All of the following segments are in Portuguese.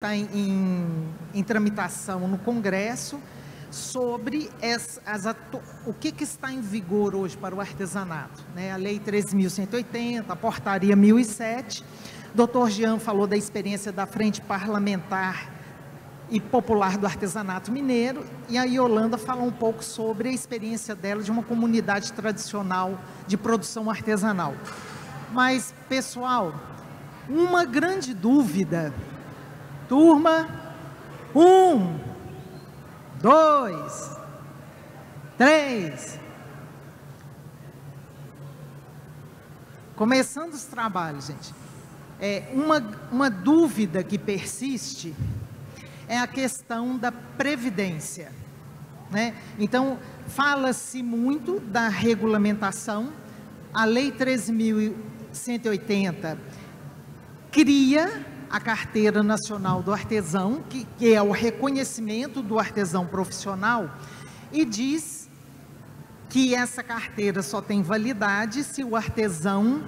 está em tramitação no Congresso sobre o que está em vigor hoje para o artesanato, né? A Lei 13.180, a Portaria 1007. Dr. Jean falou da experiência da Frente Parlamentar e Popular do Artesanato Mineiro, e a Yolanda falou um pouco sobre a experiência dela de uma comunidade tradicional de produção artesanal. Mas, pessoal, uma grande dúvida. Turma, 1, 2, 3. Começando os trabalhos, gente. Uma dúvida que persiste é a questão da previdência, né? Então, fala-se muito da regulamentação. A Lei 13.180 cria a Carteira Nacional do Artesão, que é o reconhecimento do artesão profissional, e diz que essa carteira só tem validade se o artesão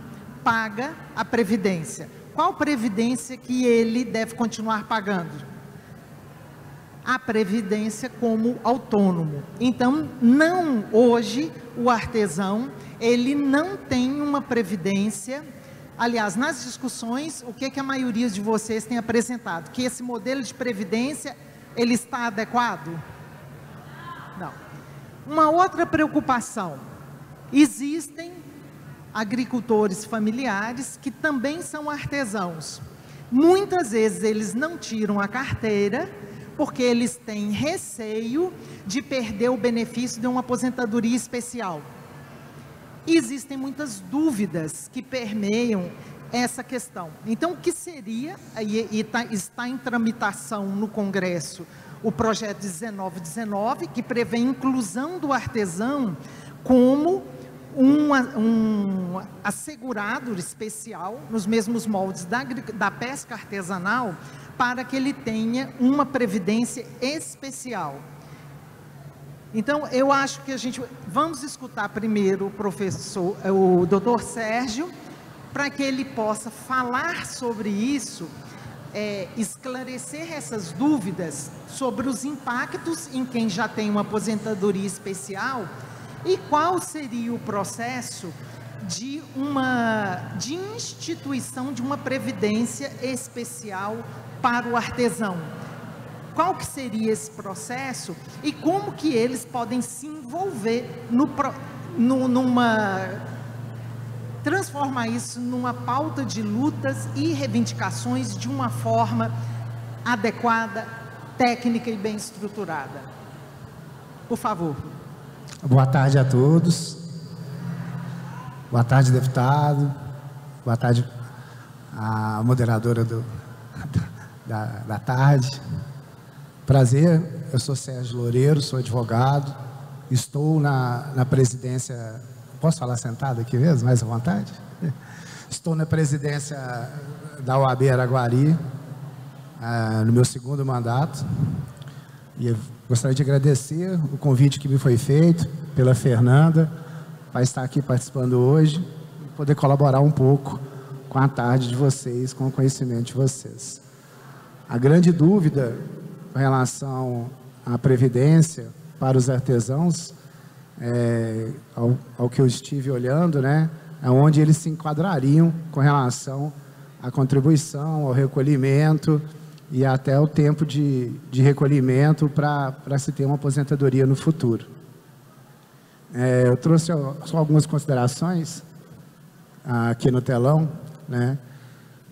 paga a previdência. Qual previdência que ele deve continuar pagando? A previdência como autônomo. Então, hoje, o artesão, ele não tem uma previdência. Aliás, nas discussões, o que a maioria de vocês tem apresentado? Que esse modelo de previdência, ele está adequado? Não. Uma outra preocupação: existem agricultores familiares que também são artesãos. Muitas vezes eles não tiram a carteira porque eles têm receio de perder o benefício de uma aposentadoria especial. Existem muitas dúvidas que permeiam essa questão. Então, o que seria, está em tramitação no Congresso, o projeto 1919, que prevê a inclusão do artesão como um assegurado especial, nos mesmos moldes da pesca artesanal, para que ele tenha uma previdência especial. Então, eu acho que vamos escutar primeiro o Dr. Sérgio, para que ele possa falar sobre isso, esclarecer essas dúvidas sobre os impactos em quem já tem uma aposentadoria especial e qual seria o processo de instituição de uma previdência especial para o artesão. Qual que seria esse processo e como que eles podem se envolver transformar isso numa pauta de lutas e reivindicações de uma forma adequada, técnica e bem estruturada. Por favor. Boa tarde a todos. Boa tarde, deputado. Boa tarde à moderadora da tarde. Prazer, eu sou Sérgio Loureiro, sou advogado, estou na presidência, posso falar sentado aqui mesmo, mais à vontade? Estou na presidência da OAB Araguari, no meu segundo mandato, e eu gostaria de agradecer o convite que me foi feito pela Fernanda, para estar aqui participando hoje, e poder colaborar um pouco com a tarde de vocês, com o conhecimento de vocês. A grande dúvida com relação à previdência para os artesãos, ao que eu estive olhando, né, onde eles se enquadrariam com relação à contribuição, ao recolhimento e até o tempo de recolhimento para se ter uma aposentadoria no futuro. Eu trouxe só algumas considerações aqui no telão, né,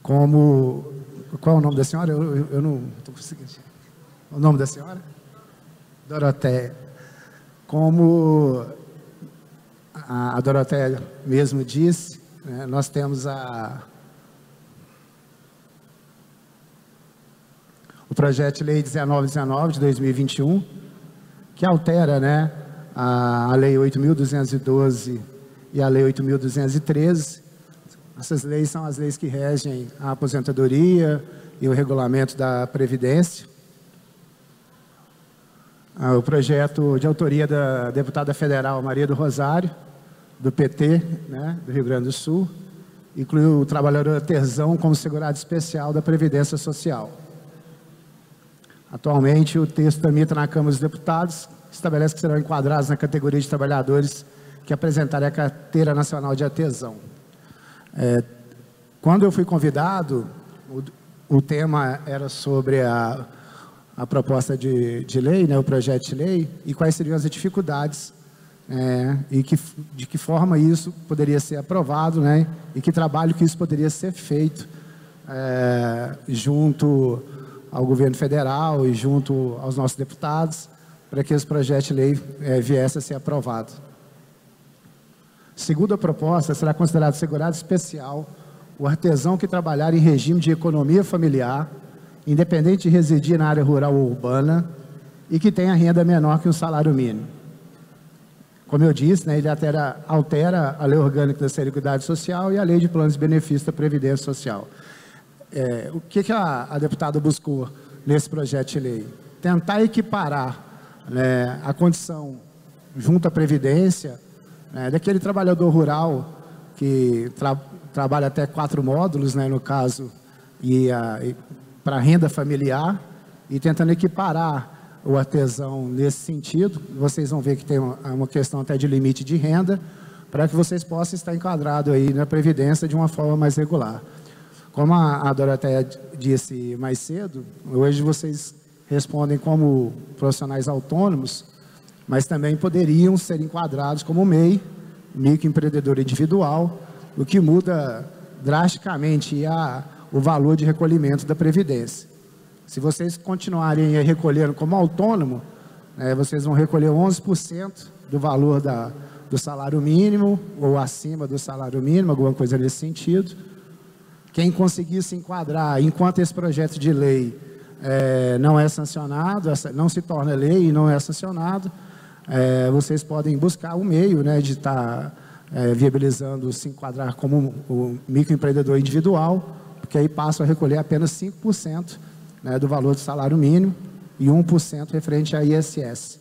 como... Qual é o nome da senhora? Eu não estou conseguindo... O nome da senhora? Doroteia. Como a Doroteia mesmo disse, né, nós temos o projeto de lei 1919 de 2021, que altera, né, a lei 8.212 e a lei 8.213. Essas leis são as leis que regem a aposentadoria e o regulamento da Previdência. O projeto de autoria da deputada federal Maria do Rosário, do PT, né, do Rio Grande do Sul, inclui o trabalhador artesão como segurado especial da Previdência Social. Atualmente, o texto tramita na Câmara dos Deputados, estabelece que serão enquadrados na categoria de trabalhadores que apresentarem a Carteira Nacional de Artesão. Quando eu fui convidado, o tema era sobre a proposta de lei, né, o projeto de lei, e quais seriam as dificuldades, e de que forma isso poderia ser aprovado, né, e que trabalho que isso poderia ser feito junto ao governo federal e junto aos nossos deputados, para que esse projeto de lei viesse a ser aprovado. Segundo a proposta, será considerado segurado especial o artesão que trabalhar em regime de economia familiar, independente de residir na área rural ou urbana, e que tenha renda menor que um salário mínimo. Como eu disse, né, ele altera a Lei Orgânica da Seguridade Social e a Lei de Planos de Benefício da Previdência Social. O que a deputada buscou nesse projeto de lei? Tentar equiparar, né, a condição junto à Previdência, né, daquele trabalhador rural que trabalha até 4 módulos, né, no caso, para renda familiar, e tentando equiparar o artesão nesse sentido. Vocês vão ver que tem uma questão até de limite de renda, para que vocês possam estar enquadrados aí na Previdência de uma forma mais regular. Como a Doroteia disse mais cedo, hoje vocês respondem como profissionais autônomos, mas também poderiam ser enquadrados como MEI, microempreendedor individual, o que muda drasticamente o valor de recolhimento da Previdência. Se vocês continuarem recolhendo como autônomo, vocês vão recolher 11% do valor do salário mínimo, ou acima do salário mínimo, alguma coisa nesse sentido. Quem conseguir se enquadrar, enquanto esse projeto de lei não é sancionado, não se torna lei e não é sancionado, vocês podem buscar um meio, né, de estar viabilizando se enquadrar como um microempreendedor individual, porque aí passam a recolher apenas 5%, né, do valor do salário mínimo e 1% referente à ISS.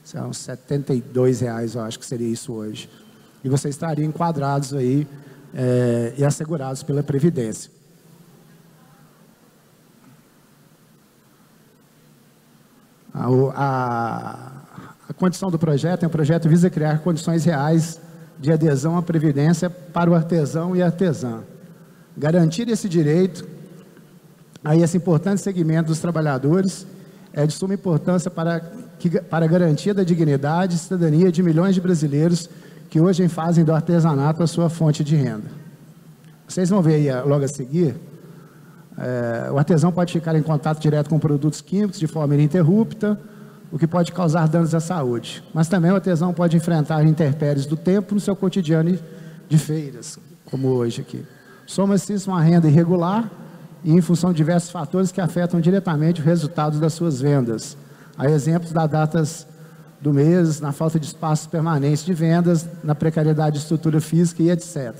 São R$ 72,00, eu acho que seria isso hoje. E vocês estariam enquadrados aí e assegurados pela Previdência. A condição do projeto, o projeto visa criar condições reais de adesão à Previdência para o artesão e artesã. Garantir esse direito a esse importante segmento dos trabalhadores é de suma importância para a garantia da dignidade e cidadania de milhões de brasileiros que hoje fazem do artesanato a sua fonte de renda. Vocês vão ver aí logo a seguir, o artesão pode ficar em contato direto com produtos químicos de forma ininterrupta, o que pode causar danos à saúde. Mas também o artesão pode enfrentar intempéries do tempo no seu cotidiano de feiras, como hoje aqui. Soma-se isso uma renda irregular e em função de diversos fatores que afetam diretamente o resultado das suas vendas. Há exemplos das datas do mês, na falta de espaços permanentes de vendas, na precariedade de estrutura física e etc.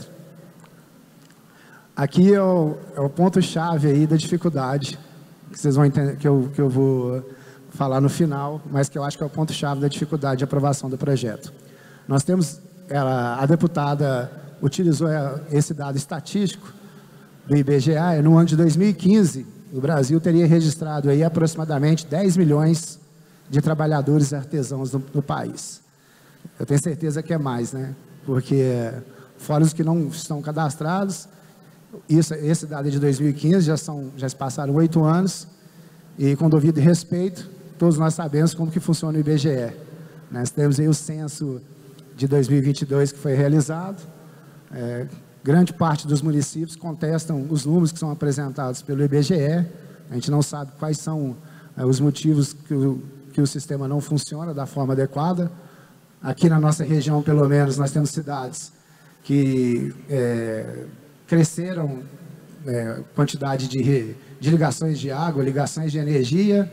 Aqui é o ponto-chave aí da dificuldade, que vocês vão entender, que eu vou falar no final, mas que eu acho que é o ponto-chave da dificuldade de aprovação do projeto. Nós temos, a deputada utilizou esse dado estatístico do IBGE. No ano de 2015, o Brasil teria registrado aí aproximadamente 10 milhões de trabalhadores artesãos no país. Eu tenho certeza que é mais, né? Porque fora os que não estão cadastrados, esse dado é de 2015, já se passaram 8 anos, e com devido respeito, todos nós sabemos como que funciona o IBGE. Nós temos aí o censo de 2022 que foi realizado. Grande parte dos municípios contestam os números que são apresentados pelo IBGE. A gente não sabe quais são os motivos que o sistema não funciona da forma adequada. Aqui na nossa região, pelo menos, nós temos cidades que cresceram quantidade de ligações de água, ligações de energia,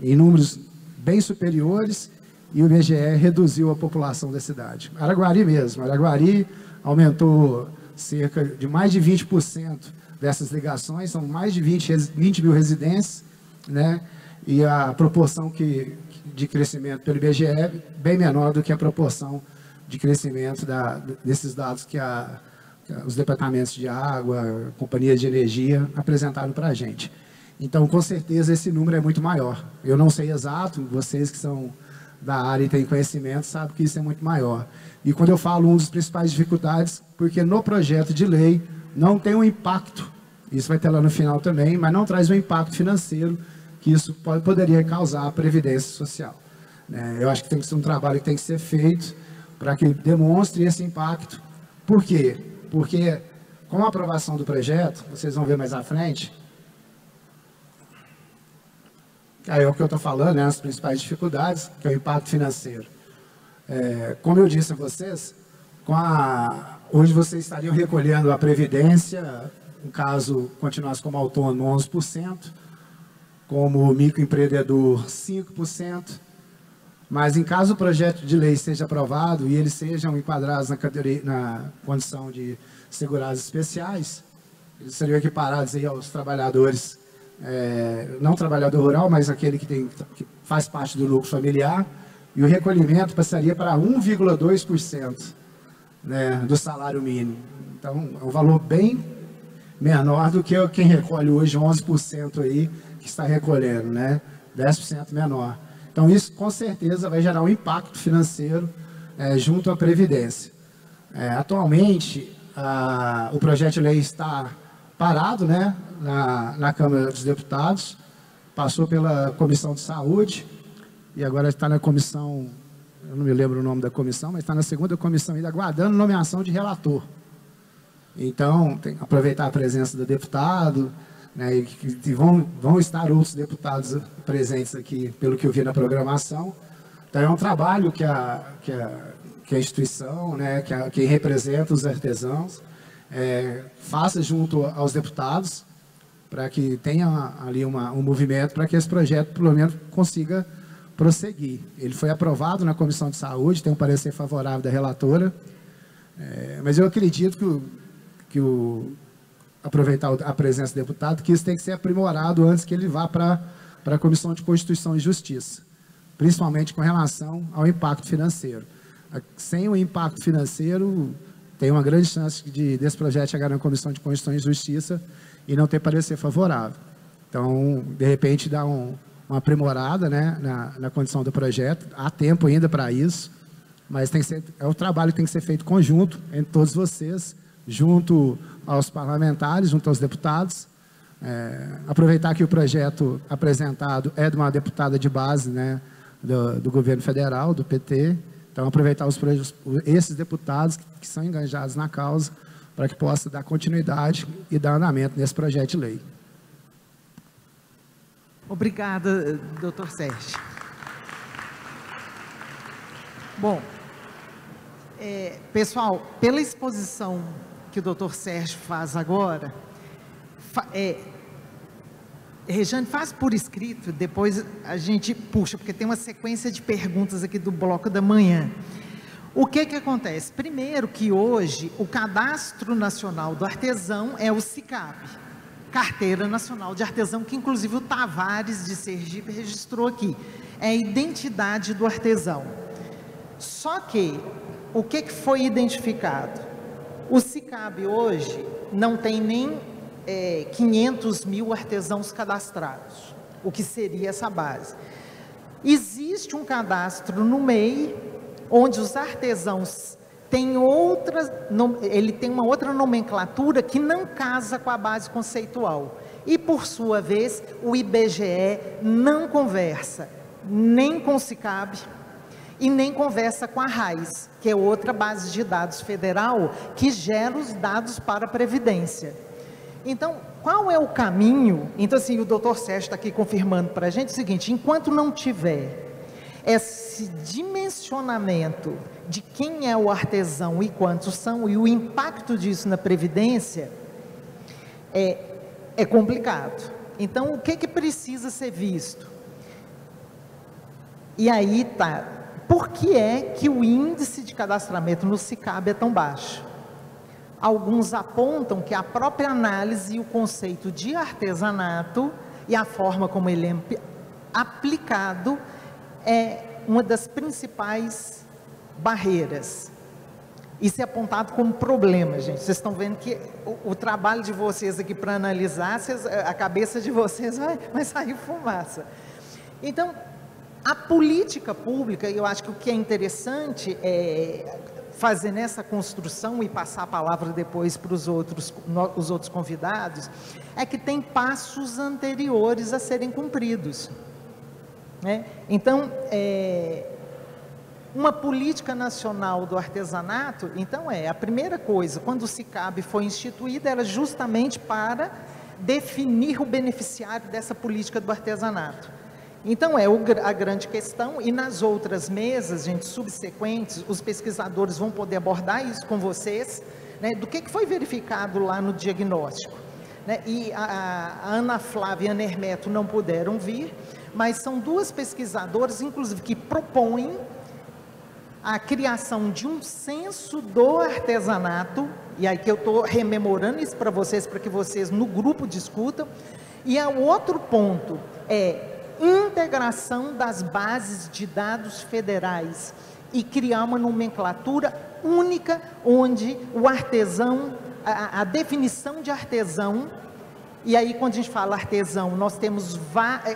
em números bem superiores, e o IBGE reduziu a população da cidade. Araguari mesmo, Araguari aumentou cerca de mais de 20% dessas ligações, são mais de 20 mil residências, né? E a proporção de crescimento pelo IBGE é bem menor do que a proporção de crescimento desses dados que os departamentos de água, companhias de energia apresentaram para a gente. Então, com certeza, esse número é muito maior. Eu não sei exato, vocês que são da área e têm conhecimento sabem que isso é muito maior. E quando eu falo uma das principais dificuldades, porque no projeto de lei não tem um impacto, isso vai ter lá no final também, mas não traz um impacto financeiro que isso poderia causar à Previdência Social. Eu acho que tem que ser um trabalho que tem que ser feito para que demonstre esse impacto. Por quê? Porque com a aprovação do projeto, vocês vão ver mais à frente, aí é o que eu estou falando, as principais dificuldades, que é o impacto financeiro. Como eu disse a vocês, hoje vocês estariam recolhendo a Previdência, no caso, continuasse como autônomo, 11%, como microempreendedor, 5%, mas em caso o projeto de lei seja aprovado e eles sejam enquadrados na condição de segurados especiais, eles seriam equiparados aí aos trabalhadores, não trabalhador rural, mas aquele que faz parte do lucro familiar, e o recolhimento passaria para 1,2%, do salário mínimo. Então, é um valor bem menor do que quem recolhe hoje 11% aí, que está recolhendo, 10% menor. Então, isso com certeza vai gerar um impacto financeiro junto à Previdência. Atualmente, o projeto de lei está parado, na Câmara dos Deputados, passou pela Comissão de Saúde, e agora está na comissão, eu não me lembro o nome da comissão, mas está na segunda comissão ainda, aguardando nomeação de relator. Então, tem que aproveitar a presença do deputado, e vão estar outros deputados presentes aqui, pelo que eu vi na programação. Então, é um trabalho que a instituição, quem representa os artesãos, faça junto aos deputados, para que tenha ali um movimento, para que esse projeto, pelo menos, consiga prosseguir. Ele foi aprovado na Comissão de Saúde, tem um parecer favorável da relatora, mas eu acredito aproveitar a presença do deputado, que isso tem que ser aprimorado antes que ele vá para a Comissão de Constituição e Justiça, principalmente com relação ao impacto financeiro. Sem o impacto financeiro, tem uma grande chance desse projeto chegar na Comissão de Constituição e Justiça e não ter parecer favorável. Então, de repente, dá uma aprimorada na condição do projeto, há tempo ainda para isso, mas é um trabalho que tem que ser feito conjunto entre todos vocês, junto aos parlamentares, junto aos deputados. Aproveitar que o projeto apresentado é de uma deputada de base do governo federal, do PT, então aproveitar esses deputados que são engajados na causa para que possa dar continuidade e dar andamento nesse projeto de lei. Obrigada, doutor Sérgio. Bom, pessoal, pela exposição que o doutor Sérgio faz agora, Rejane, faz por escrito, depois a gente puxa, porque tem uma sequência de perguntas aqui do bloco da manhã. O que acontece? Primeiro que hoje o Cadastro Nacional do Artesão é o SICAB, Carteira Nacional de Artesão, que inclusive o Tavares de Sergipe registrou aqui. É a identidade do artesão. Só que, o que foi identificado? O SICAB hoje não tem nem 500 mil artesãos cadastrados, o que seria essa base. Existe um cadastro no MEI, onde os artesãos têm ele tem uma outra nomenclatura que não casa com a base conceitual. E, por sua vez, o IBGE não conversa nem com o SICAB e nem conversa com a RAIS, que é outra base de dados federal que gera os dados para a Previdência. Então, qual é o caminho? Então, assim, o doutor Sérgio está aqui confirmando para a gente o seguinte: enquanto não tiver esse dimensionamento de quem é o artesão e quantos são, e o impacto disso na Previdência, é complicado. Então, o que precisa ser visto? E aí tá, por que é que o índice de cadastramento no SICAB é tão baixo? Alguns apontam que a própria análise e o conceito de artesanato e a forma como ele é aplicado é uma das principais barreiras. Isso é apontado como problema, gente. Vocês estão vendo que o trabalho de vocês aqui para analisar, a cabeça de vocês vai sair fumaça. Então, a política pública, eu acho que o que é interessante é fazer nessa construção e passar a palavra depois para os outros convidados, é que tem passos anteriores a serem cumpridos, né? Então, uma política nacional do artesanato, então a primeira coisa, quando o SICAB foi instituída, era justamente para definir o beneficiário dessa política do artesanato. Então, a grande questão, e nas outras mesas, gente, subsequentes, os pesquisadores vão poder abordar isso com vocês, né, do que foi verificado lá no diagnóstico, né? E a Ana Flávia e a Ana Hermeto não puderam vir, mas são duas pesquisadoras, inclusive, que propõem a criação de um censo do artesanato, e aí que eu estou rememorando isso para vocês, para que vocês no grupo discutam. E o outro ponto é integração das bases de dados federais e criar uma nomenclatura única, onde o artesão, a definição de artesão, e aí quando a gente fala artesão, nós temos,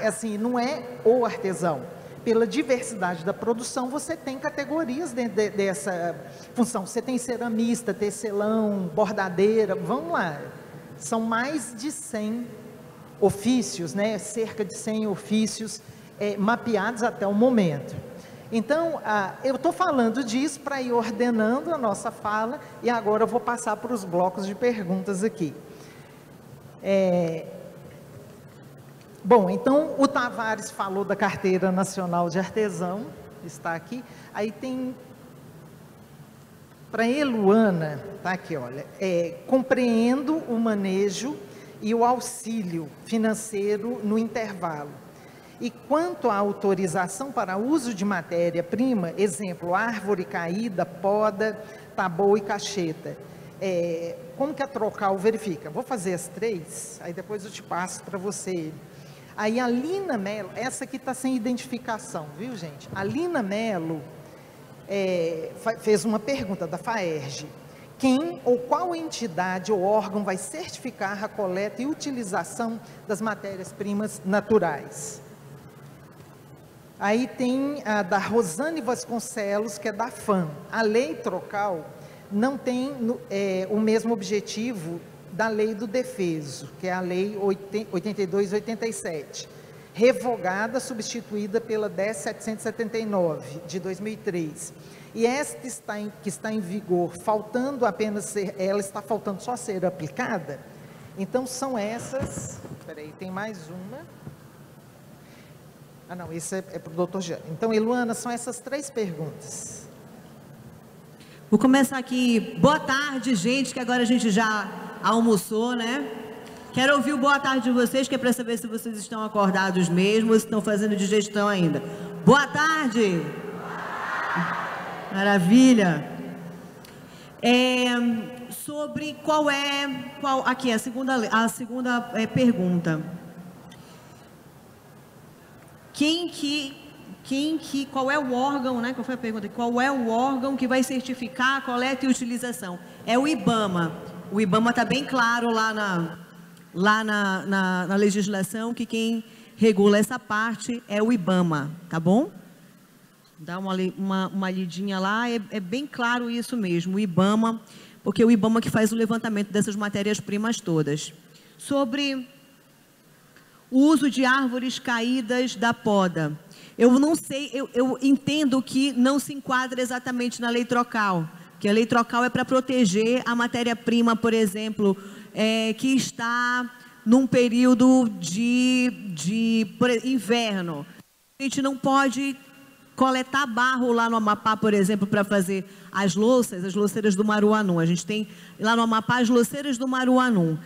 assim, não é o artesão, pela diversidade da produção, você tem categorias dentro dessa função. Você tem ceramista, tecelão, bordadeira, vamos lá, são mais de 100 ofícios, né? Cerca de 100 ofícios mapeados até o momento. Então, eu estou falando disso para ir ordenando a nossa fala, e agora eu vou passar para os blocos de perguntas aqui. Bom, então o Tavares falou da Carteira Nacional de Artesão, está aqui. Aí tem, para Eluana, está aqui, olha, compreendo o manejo e o auxílio financeiro no intervalo. E quanto à autorização para uso de matéria-prima, exemplo, árvore caída, poda, taboa e cacheta, como que a Trocal verifica? Vou fazer as três, aí depois eu te passo para você. Aí a Lina Melo, essa aqui está sem identificação, viu, gente? A Lina Melo fez uma pergunta da FAERJ. Quem ou qual entidade ou órgão vai certificar a coleta e utilização das matérias-primas naturais? Aí tem a da Rosane Vasconcelos, que é da FAM. A lei Trocal não tem o mesmo objetivo da lei do Defeso, que é a lei 82/87, revogada, substituída pela 10.779, de 2003. E esta que está em vigor, faltando apenas ela está faltando só ser aplicada. Então, são essas, peraí, tem mais uma. Ah, não, esse é para o doutor Jean. Então, Eluana, são essas três perguntas. Vou começar aqui. Boa tarde, gente, que agora a gente já almoçou, né? Quero ouvir o boa tarde de vocês, que é para saber se vocês estão acordados mesmo ou se estão fazendo digestão ainda. Boa tarde! Maravilha! Sobre aqui, a segunda pergunta. Qual é o órgão, né? Qual foi a pergunta? Qual é o órgão que vai certificar a coleta e utilização? É o IBAMA. O IBAMA está bem claro lá na legislação que quem regula essa parte é o IBAMA, tá bom? Dá uma lidinha lá, é bem claro isso mesmo, o IBAMA, porque é o IBAMA que faz o levantamento dessas matérias-primas todas. Sobre o uso de árvores caídas da poda. Eu não sei, eu entendo que não se enquadra exatamente na lei Trocal, que a lei Trocal é para proteger a matéria-prima, por exemplo, que está num período de inverno. A gente não pode coletar barro lá no Amapá, por exemplo, para fazer as louceiras do Maruanum. A gente tem lá no Amapá as louceiras do Maruanum.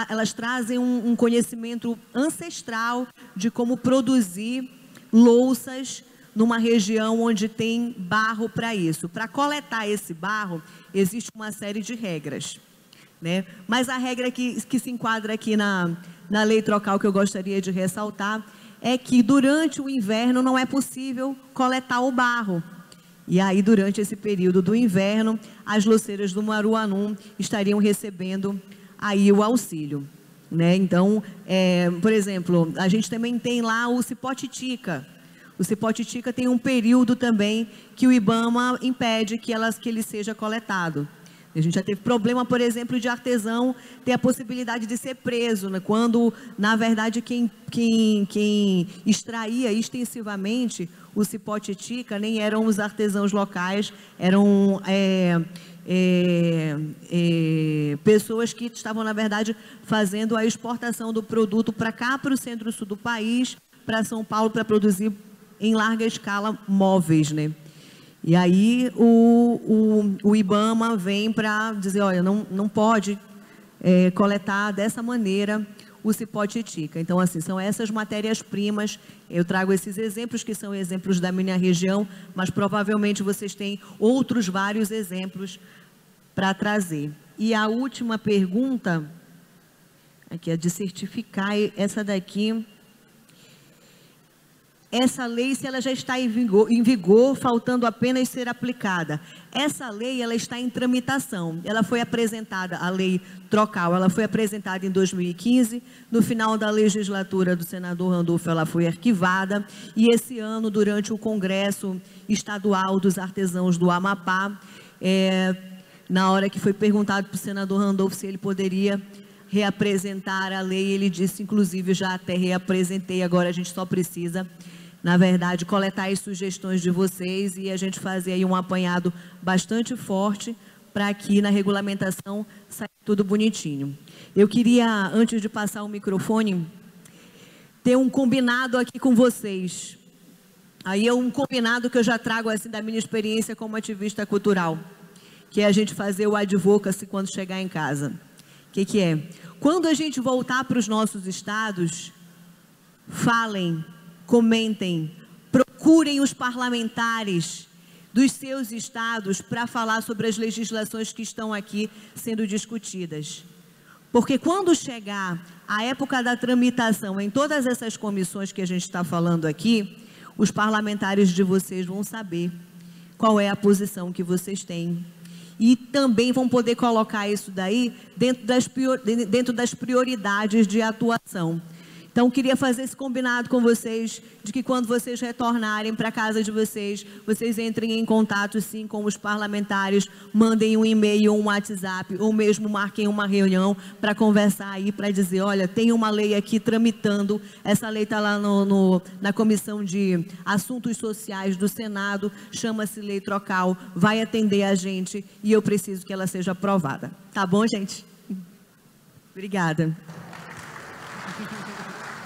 Elas trazem um conhecimento ancestral de como produzir louças numa região onde tem barro para isso. Para coletar esse barro, existe uma série de regras, né? Mas a regra que se enquadra aqui na lei Trocal, que eu gostaria de ressaltar, é que durante o inverno não é possível coletar o barro. E aí, durante esse período do inverno, as loceiras do Maruanum estariam recebendo aí o auxílio, né? Então, por exemplo, a gente também tem lá o Cipó Titica. O Cipó Titica tem um período também que o IBAMA impede que ele seja coletado. A gente já teve problema, por exemplo, de artesão ter a possibilidade de ser preso, né? Quando, na verdade, quem extraía extensivamente o Cipó Titica nem eram os artesãos locais, eram pessoas que estavam, na verdade, fazendo a exportação do produto para cá, para o centro-sul do país, para São Paulo, para produzir em larga escala móveis, né? E aí o IBAMA vem para dizer, olha, não pode coletar dessa maneira o Cipó Titica. Então, assim, são essas matérias-primas. Eu trago esses exemplos, que são exemplos da minha região, mas provavelmente vocês têm outros vários exemplos para trazer. E a última pergunta, aqui é de certificar, essa daqui... Essa lei, se ela já está em vigor, faltando apenas ser aplicada. Essa lei, ela está em tramitação. Ela foi apresentada, a lei Trocal, ela foi apresentada em 2015. No final da legislatura do senador Randolfo, ela foi arquivada. E esse ano, durante o Congresso Estadual dos Artesãos do Amapá, na hora que foi perguntado para o senador Randolfo se ele poderia reapresentar a lei, ele disse, inclusive, já até reapresentei, agora a gente só precisa, na verdade, coletar as sugestões de vocês e a gente fazer aí um apanhado bastante forte para que na regulamentação saia tudo bonitinho. Eu queria, antes de passar o microfone, ter um combinado aqui com vocês. Aí é um combinado que eu já trago assim da minha experiência como ativista cultural, que é a gente fazer o advocacy quando chegar em casa. O que é? Quando a gente voltar para os nossos estados, falem, comentem, procurem os parlamentares dos seus estados para falar sobre as legislações que estão aqui sendo discutidas. Porque quando chegar a época da tramitação em todas essas comissões que a gente está falando aqui, os parlamentares de vocês vão saber qual é a posição que vocês têm. E também vão poder colocar isso daí dentro das prioridades de atuação. Então, queria fazer esse combinado com vocês, de que quando vocês retornarem para a casa de vocês, vocês entrem em contato, sim, com os parlamentares, mandem um e-mail ou um WhatsApp, ou mesmo marquem uma reunião para conversar aí, para dizer, olha, tem uma lei aqui tramitando, essa lei está lá na Comissão de Assuntos Sociais do Senado, chama-se Lei Trocal, vai atender a gente e eu preciso que ela seja aprovada. Tá bom, gente? Obrigada.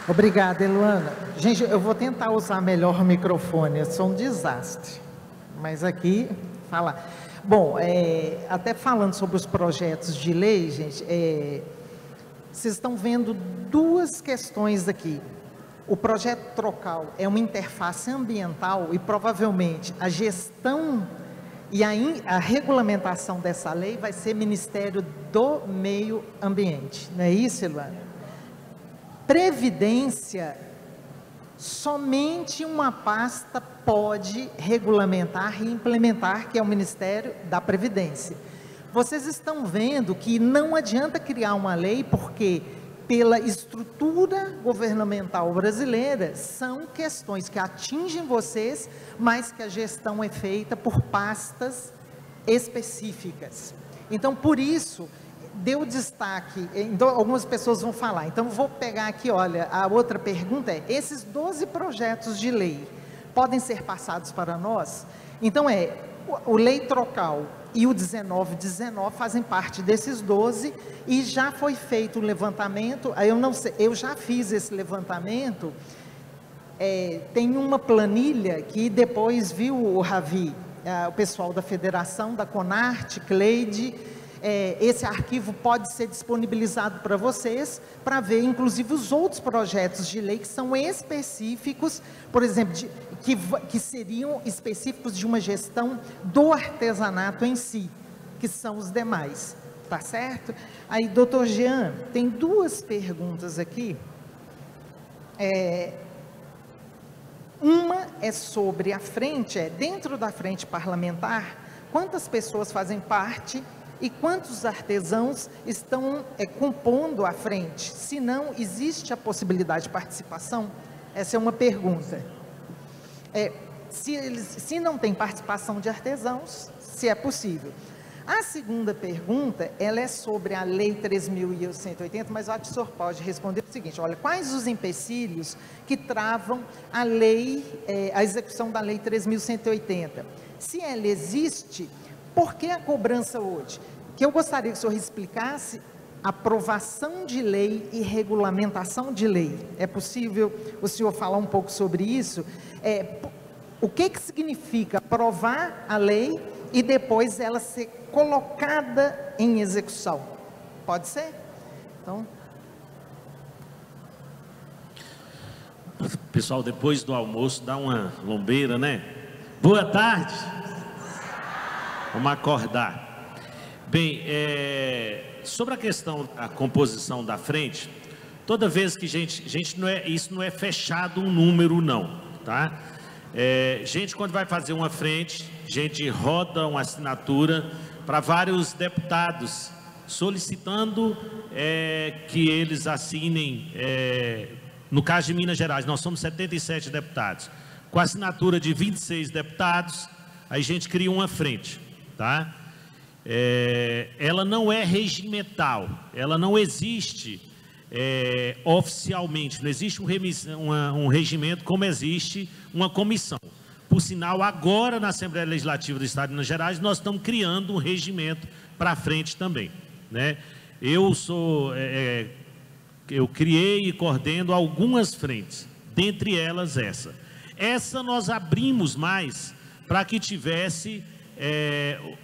Obrigada, Eluana. Gente, eu vou tentar usar melhor o microfone, eu sou um desastre, mas aqui, fala. Bom, até falando sobre os projetos de lei, gente, vocês estão vendo duas questões aqui. O projeto Trocal é uma interface ambiental e provavelmente a gestão e a regulamentação dessa lei vai ser Ministério do Meio Ambiente, não é isso, Eluana? Previdência, somente uma pasta pode regulamentar e implementar, que é o Ministério da Previdência. Vocês estão vendo que não adianta criar uma lei, porque pela estrutura governamental brasileira, são questões que atingem vocês, mas que a gestão é feita por pastas específicas. Então, por isso, deu destaque, então algumas pessoas vão falar, então vou pegar aqui, olha, a outra pergunta é, esses 12 projetos de lei podem ser passados para nós? Então o Lei Trocal e o 1919 fazem parte desses 12 e já foi feito o levantamento, eu não sei, eu já fiz esse levantamento, tem uma planilha que depois viu o Ravi, o pessoal da Federação, da Conarte, Cleide, esse arquivo pode ser disponibilizado para vocês, para ver inclusive os outros projetos de lei que são específicos, por exemplo, que seriam específicos de uma gestão do artesanato em si, que são os demais, tá certo? Aí, doutor Jean, tem duas perguntas aqui, uma é sobre a frente, dentro da frente parlamentar, quantas pessoas fazem parte e quantos artesãos estão compondo a frente? Se não, existe a possibilidade de participação? Essa é uma pergunta. Se não tem participação de artesãos, se é possível. A segunda pergunta, ela é sobre a Lei 3.180, mas eu acho que o senhor pode responder o seguinte: olha, quais os empecilhos que travam a lei, a execução da Lei 3.180? Se ela existe, por que a cobrança hoje? Que eu gostaria que o senhor explicasse aprovação de lei e regulamentação de lei. É possível o senhor falar um pouco sobre isso? O que significa aprovar a lei e depois ela ser colocada em execução? Pode ser? Então... Pessoal, depois do almoço dá uma lombeira, né? Boa tarde. Vamos acordar. Bem, sobre a questão da composição da frente, toda vez que isso não é fechado um número não, tá? Quando vai fazer uma frente, roda uma assinatura para vários deputados, solicitando que eles assinem, no caso de Minas Gerais, nós somos 77 deputados, com a assinatura de 26 deputados, aí a gente cria uma frente, tá? Ela não é regimental, ela não existe oficialmente, não existe um regimento como existe uma comissão. Por sinal, agora na Assembleia Legislativa do Estado de Minas Gerais, nós estamos criando um regimento para frente também, né? Eu criei e coordeno algumas frentes, dentre elas essa. Essa nós abrimos mais para que tivesse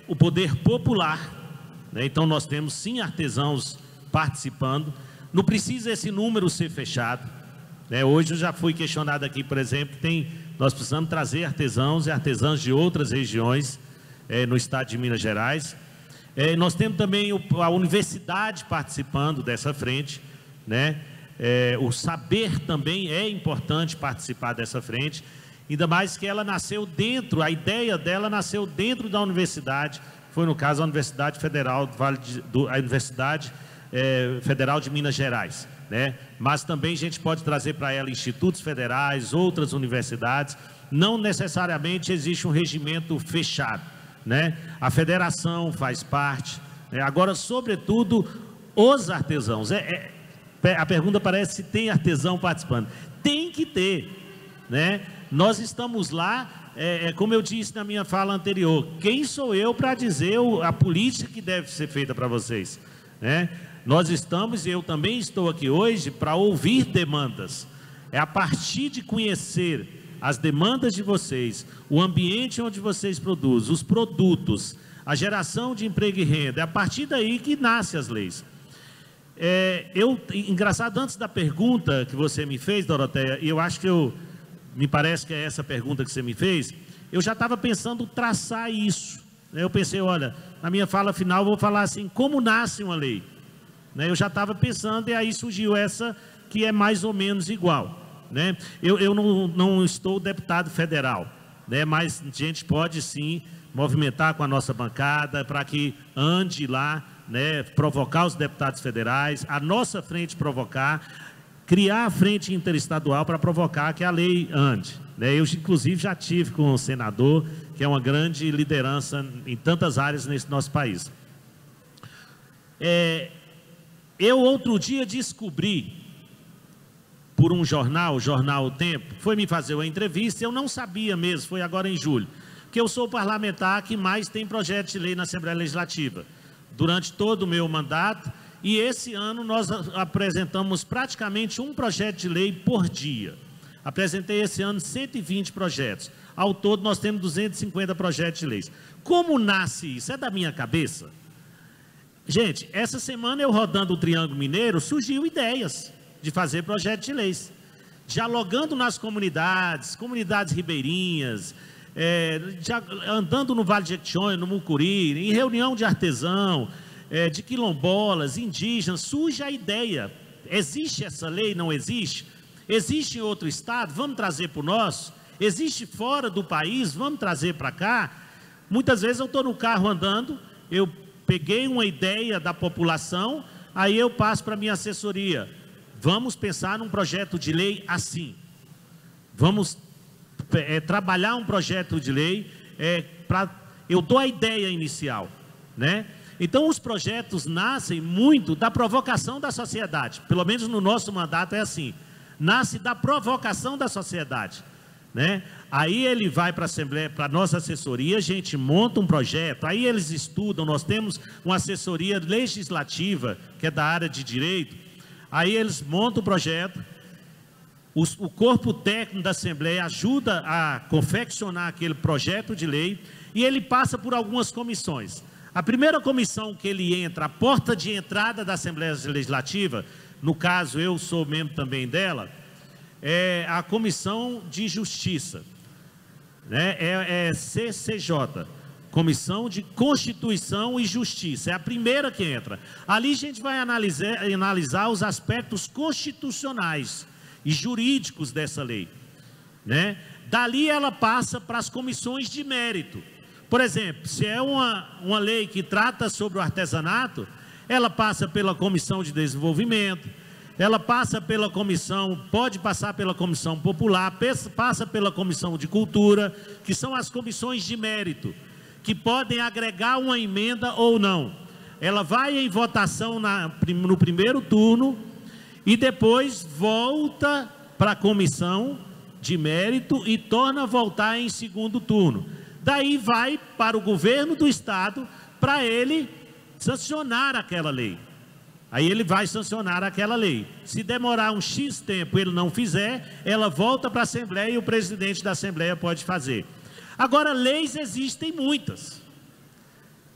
o poder popular, né? Então nós temos sim artesãos participando. Não precisa esse número ser fechado, né? Hoje eu já fui questionado aqui, por exemplo, nós precisamos trazer artesãos e artesãs de outras regiões no estado de Minas Gerais. Nós temos também a universidade participando dessa frente, né? O saber também é importante participar dessa frente, ainda mais que ela nasceu dentro, a ideia dela nasceu dentro da universidade, foi no caso a Universidade Federal Federal de Minas Gerais, né? Mas também a gente pode trazer para ela institutos federais, outras universidades. Não necessariamente existe um regimento fechado, né? A federação faz parte, né? Agora, sobretudo, os artesãos. A pergunta parece se tem artesão participando. Tem que ter, né? Nós estamos lá, como eu disse na minha fala anterior, quem sou eu para dizer a política que deve ser feita para vocês, né? Nós estamos, e eu também estou aqui hoje, para ouvir demandas. É a partir de conhecer as demandas de vocês, o ambiente onde vocês produzem, os produtos, a geração de emprego e renda, é a partir daí que nascem as leis. Engraçado, antes da pergunta que você me fez, Doroteia, e eu acho que me parece que é essa pergunta que você me fez, eu já estava pensando traçar isso. Eu pensei, olha, na minha fala final eu vou falar assim, como nasce uma lei? Eu já estava pensando, e aí surgiu essa que é mais ou menos igual, né? Eu não estou deputado federal, né? Mas a gente pode sim movimentar com a nossa bancada para que ande lá, né? Provocar os deputados federais, a nossa frente provocar, criar a frente interestadual para provocar que a lei ande, né? Eu inclusive já tive com o senador, que é uma grande liderança em tantas áreas nesse nosso país. Eu outro dia descobri, por um jornal, o jornal O Tempo, foi me fazer uma entrevista, eu não sabia mesmo, foi agora em julho, que eu sou o parlamentar que mais tem projeto de lei na Assembleia Legislativa, durante todo o meu mandato, e esse ano nós apresentamos praticamente um projeto de lei por dia. Apresentei esse ano 120 projetos, ao todo nós temos 250 projetos de leis. Como nasce isso? É da minha cabeça? Gente, essa semana eu rodando o Triângulo Mineiro, surgiu ideias de fazer projetos de leis. Dialogando nas comunidades ribeirinhas, andando no Vale de Jequitinhonha, no Mucuri, em reunião de artesão, de quilombolas, indígenas, surge a ideia. Existe essa lei? Não existe? Existe em outro estado? Vamos trazer para o nosso? Existe fora do país, vamos trazer para cá. Muitas vezes eu estou no carro andando, eu peguei uma ideia da população, aí eu passo para a minha assessoria. Vamos pensar num projeto de lei assim. Vamos trabalhar um projeto de lei, eu dou a ideia inicial, né? Então os projetos nascem muito da provocação da sociedade, pelo menos no nosso mandato é assim, nasce da provocação da sociedade, né? Aí ele vai para a Assembleia, para a nossa assessoria, a gente monta um projeto, aí eles estudam, nós temos uma assessoria legislativa, que é da área de direito, aí eles montam o projeto, o corpo técnico da Assembleia ajuda a confeccionar aquele projeto de lei e ele passa por algumas comissões. A primeira comissão que ele entra, a porta de entrada da Assembleia Legislativa, no caso eu sou membro também dela, é a Comissão de Justiça, né? É CCJ, Comissão de Constituição e Justiça, é a primeira que entra. Ali a gente vai analisar os aspectos constitucionais e jurídicos dessa lei, né? Dali ela passa para as comissões de mérito. Por exemplo, se é uma lei que trata sobre o artesanato, ela passa pela Comissão de Desenvolvimento, ela passa pela comissão, pode passar pela Comissão Popular, passa pela Comissão de Cultura, que são as comissões de mérito, que podem agregar uma emenda ou não. Ela vai em votação no primeiro turno e depois volta para a comissão de mérito e torna a voltar em segundo turno. Daí vai para o governo do estado para ele sancionar aquela lei. Aí ele vai sancionar aquela lei. Se demorar um X tempo ele não fizer, ela volta para a Assembleia e o presidente da Assembleia pode fazer. Agora, leis existem muitas.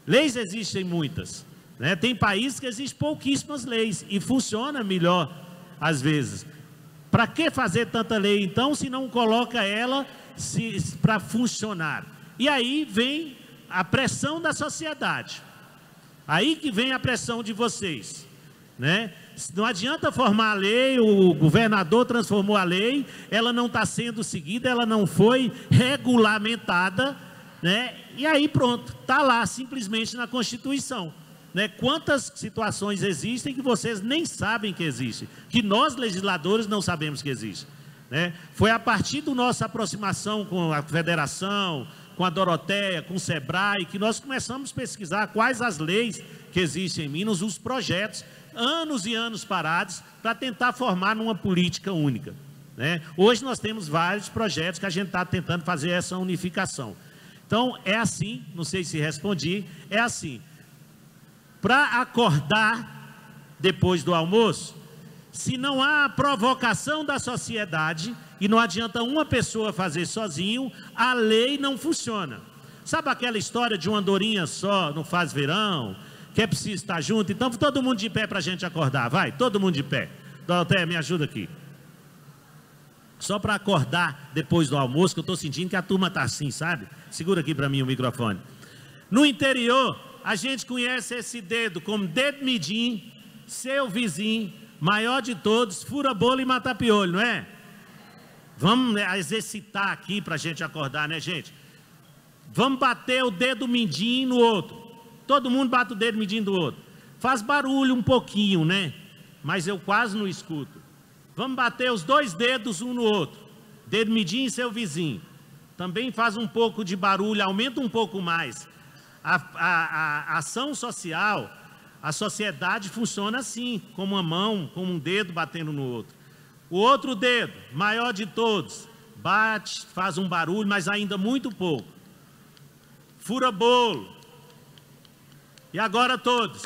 Leis existem muitas, né? Tem países que existem pouquíssimas leis e funciona melhor às vezes. Para que fazer tanta lei então se não coloca ela para funcionar? E aí vem a pressão da sociedade. Aí que vem a pressão de vocês, né? Não adianta formar a lei, o governador transformou a lei, ela não está sendo seguida, ela não foi regulamentada, né? E aí pronto, está lá simplesmente na Constituição, né? Quantas situações existem que vocês nem sabem que existem, que nós legisladores não sabemos que existem, né? Foi a partir da nossa aproximação com a federação, com a Doroteia, com o Sebrae, que nós começamos a pesquisar quais as leis que existem em Minas, os projetos, anos e anos parados, para tentar formar numa política única, né? Hoje nós temos vários projetos que a gente está tentando fazer essa unificação. Então, é assim, não sei se respondi, é assim, para acordar depois do almoço, se não há provocação da sociedade, e não adianta uma pessoa fazer sozinho, a lei não funciona. Sabe aquela história de uma andorinha só não faz verão, que é preciso estar junto? Então todo mundo de pé para a gente acordar, vai, todo mundo de pé. Doroteia, me ajuda aqui. Só para acordar depois do almoço, que eu estou sentindo que a turma está assim, sabe? Segura aqui para mim o microfone. No interior, a gente conhece esse dedo como dedo midinho, seu vizinho, maior de todos, fura bolo e mata piolho, não é? Vamos exercitar aqui para a gente acordar, né, gente? Vamos bater o dedo mindinho no outro. Todo mundo bate o dedo mindinho do outro. Faz barulho um pouquinho, né? Mas eu quase não escuto. Vamos bater os dois dedos um no outro. Dedo mindinho e seu vizinho. Também faz um pouco de barulho, aumenta um pouco mais. A ação social, a sociedade funciona assim, como uma mão, como um dedo batendo no outro. O outro dedo, maior de todos, bate, faz um barulho, mas ainda muito pouco. Fura bolo. E agora todos.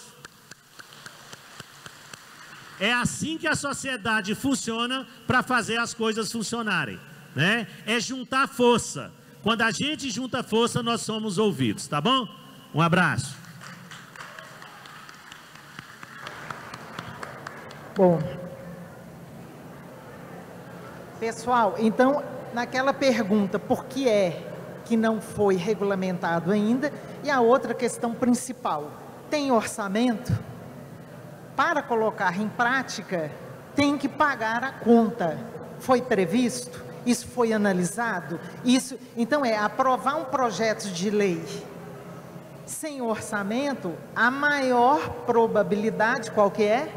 É assim que a sociedade funciona para fazer as coisas funcionarem, né? É juntar força. Quando a gente junta força, nós somos ouvidos, tá bom? Um abraço. Bom, pessoal, então, naquela pergunta, por que é que não foi regulamentado ainda? E a outra questão principal, tem orçamento? Para colocar em prática, tem que pagar a conta. Foi previsto? Isso foi analisado? Isso, então, aprovar um projeto de lei sem orçamento, a maior probabilidade, qual que é?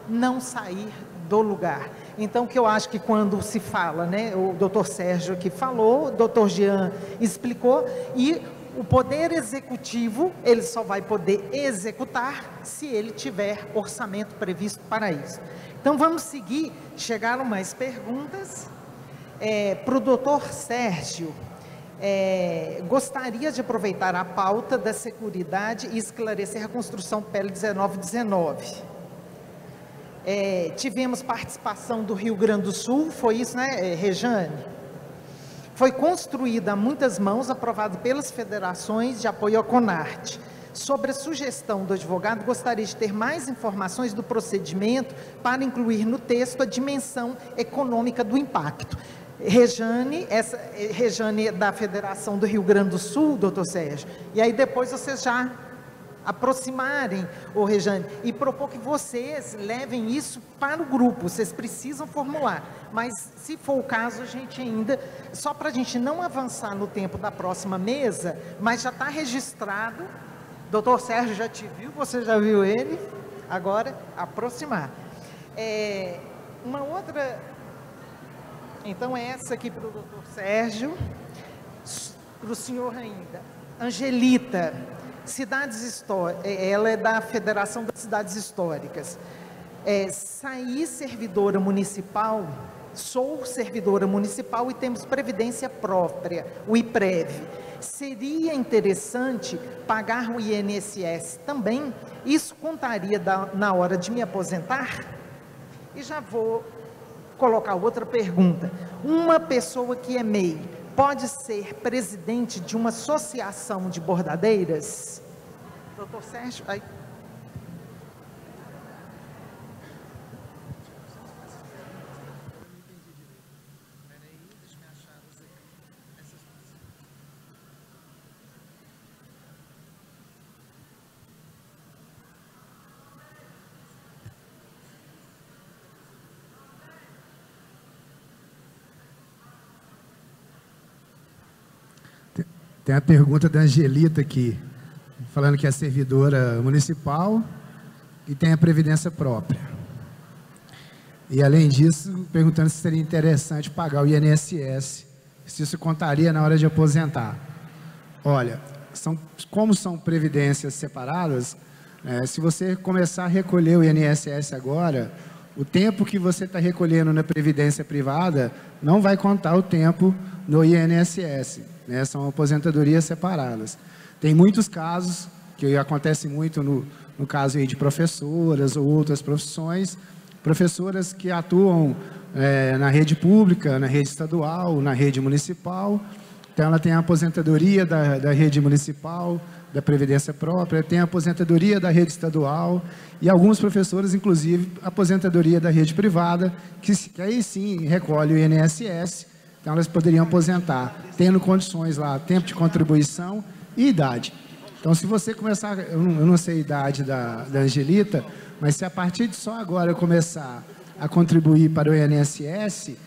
Não sair do lugar. Então, que eu acho que quando se fala, né, o doutor Sérgio aqui falou, o doutor Jean explicou, e o poder executivo, ele só vai poder executar se ele tiver orçamento previsto para isso. Então, vamos seguir. Chegaram mais perguntas. Para o doutor Sérgio, gostaria de aproveitar a pauta da seguridade e esclarecer a construção PL 1919. Tivemos participação do Rio Grande do Sul, foi isso, né, Rejane? Foi construída a muitas mãos, aprovado pelas federações de apoio ao CONARTE. Sobre a sugestão do advogado, gostaria de ter mais informações do procedimento para incluir no texto a dimensão econômica do impacto. Rejane, Rejane da Federação do Rio Grande do Sul, doutor Sérgio, e aí depois vocês já aproximarem, ô Rejane, e propor que vocês levem isso para o grupo, vocês precisam formular, mas se for o caso, a gente ainda, só para a gente não avançar no tempo da próxima mesa, mas já está registrado, doutor Sérgio já te viu, você já viu ele, agora aproximar. Uma outra, então essa aqui para o doutor Sérgio, para o senhor ainda, Angelita, cidades históricas, ela é da Federação das Cidades Históricas. Saí servidora municipal, sou servidora municipal e temos previdência própria, o IPREV. Seria interessante pagar o INSS também? Isso contaria na hora de me aposentar? E já vou colocar outra pergunta. Uma pessoa que é MEI pode ser presidente de uma associação de bordadeiras? Doutor Sérgio, aí. Tem a pergunta da Angelita aqui, falando que é servidora municipal e tem a previdência própria. E, além disso, perguntando se seria interessante pagar o INSS, se isso contaria na hora de aposentar. Olha, como são previdências separadas, se você começar a recolher o INSS agora, o tempo que você está recolhendo na previdência privada não vai contar o tempo no INSS. São aposentadorias separadas. Tem muitos casos, que acontece muito no caso aí de professoras ou outras profissões, professoras que atuam na rede pública, na rede estadual, na rede municipal. Então, ela tem a aposentadoria da rede municipal, da previdência própria, tem a aposentadoria da rede estadual e alguns professores, inclusive, aposentadoria da rede privada, que aí sim recolhe o INSS. Então, elas poderiam aposentar, tendo condições lá, tempo de contribuição e idade. Então, se você começar, eu não sei a idade da Angelita, mas se a partir de só agora começar a contribuir para o INSS,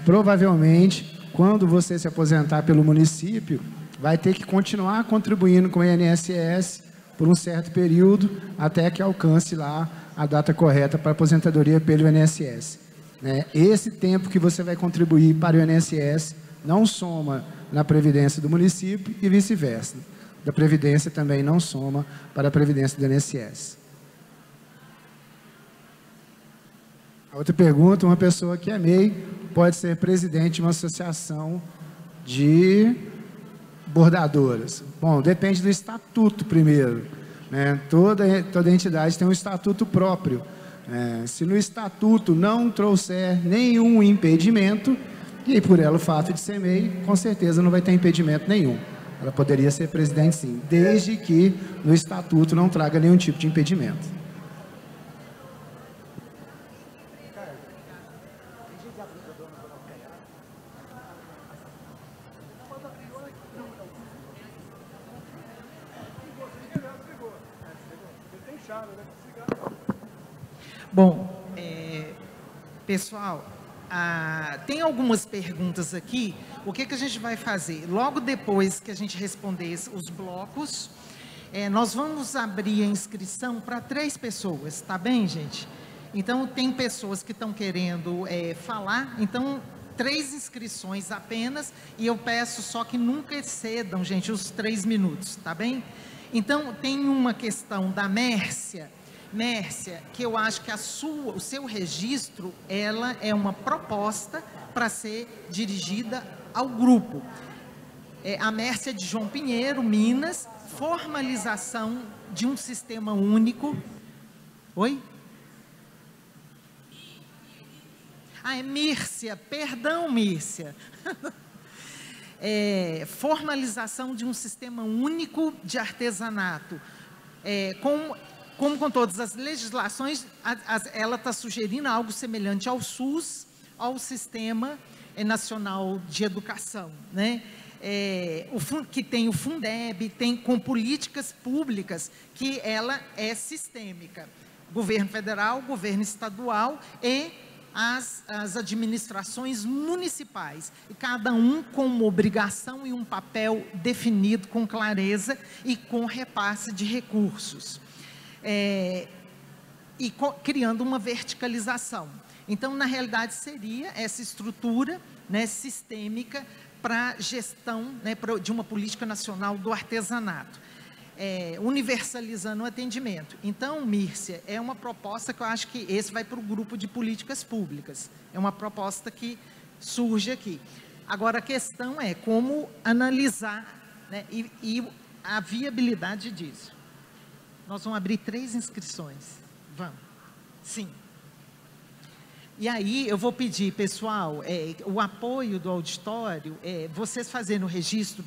provavelmente, quando você se aposentar pelo município, vai ter que continuar contribuindo com o INSS por um certo período, até que alcance lá a data correta para a aposentadoria pelo INSS. Esse tempo que você vai contribuir para o INSS não soma na previdência do município e vice-versa. Da previdência também não soma para a previdência do INSS. A outra pergunta, uma pessoa que é MEI pode ser presidente de uma associação de bordadoras. Bom, depende do estatuto primeiro. Toda entidade tem um estatuto próprio. Se no estatuto não trouxer nenhum impedimento, e por ela o fato de ser MEI, com certeza não vai ter impedimento nenhum. Ela poderia ser presidente sim, desde que no estatuto não traga nenhum tipo de impedimento. Bom, pessoal, tem algumas perguntas aqui. O que a gente vai fazer? Logo depois que a gente responder os blocos, nós vamos abrir a inscrição para 3 pessoas, tá bem, gente? Então, tem pessoas que estão querendo falar, então, 3 inscrições apenas, e eu peço só que nunca excedam, gente, os 3 minutos, tá bem? Então, tem uma questão da Mércia, que eu acho que o seu registro, ela é uma proposta para ser dirigida ao grupo. A Mércia de João Pinheiro, Minas, formalização de um sistema único. Oi? É Mírcia, perdão, Mírcia. Formalização de um sistema único de artesanato. Como com todas as legislações, ela está sugerindo algo semelhante ao SUS, ao Sistema Nacional de Educação, né? Que tem o Fundeb, tem com políticas públicas, que ela é sistêmica. Governo federal, governo estadual e as administrações municipais, e cada um com uma obrigação e um papel definido com clareza e com repasse de recursos. Criando uma verticalização. Então, na realidade, seria essa estrutura, né, sistêmica para gestão, né, de uma política nacional do artesanato. Universalizando o atendimento. Então, Mírcia, é uma proposta que eu acho que esse vai para o grupo de políticas públicas. É uma proposta que surge aqui. Agora, a questão é como analisar, né, e a viabilidade disso. Nós vamos abrir 3 inscrições. Vamos. Sim. E aí, eu vou pedir, pessoal, o apoio do auditório, vocês fazendo o registro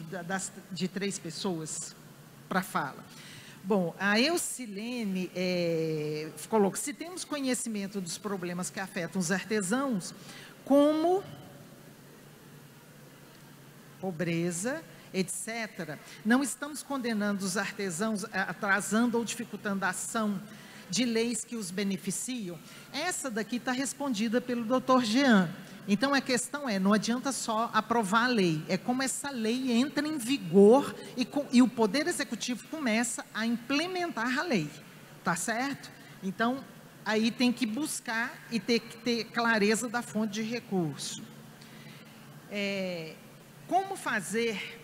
de 3 pessoas para fala. Bom, a Eucilene colocou: se temos conhecimento dos problemas que afetam os artesãos, como pobreza, etc., não estamos condenando os artesãos, atrasando ou dificultando a ação de leis que os beneficiam? Essa daqui está respondida pelo Dr. Jean. Então, a questão não adianta só aprovar a lei, é como essa lei entra em vigor e o Poder Executivo começa a implementar a lei, tá certo? Então, aí tem que buscar e ter que ter clareza da fonte de recurso. Como fazer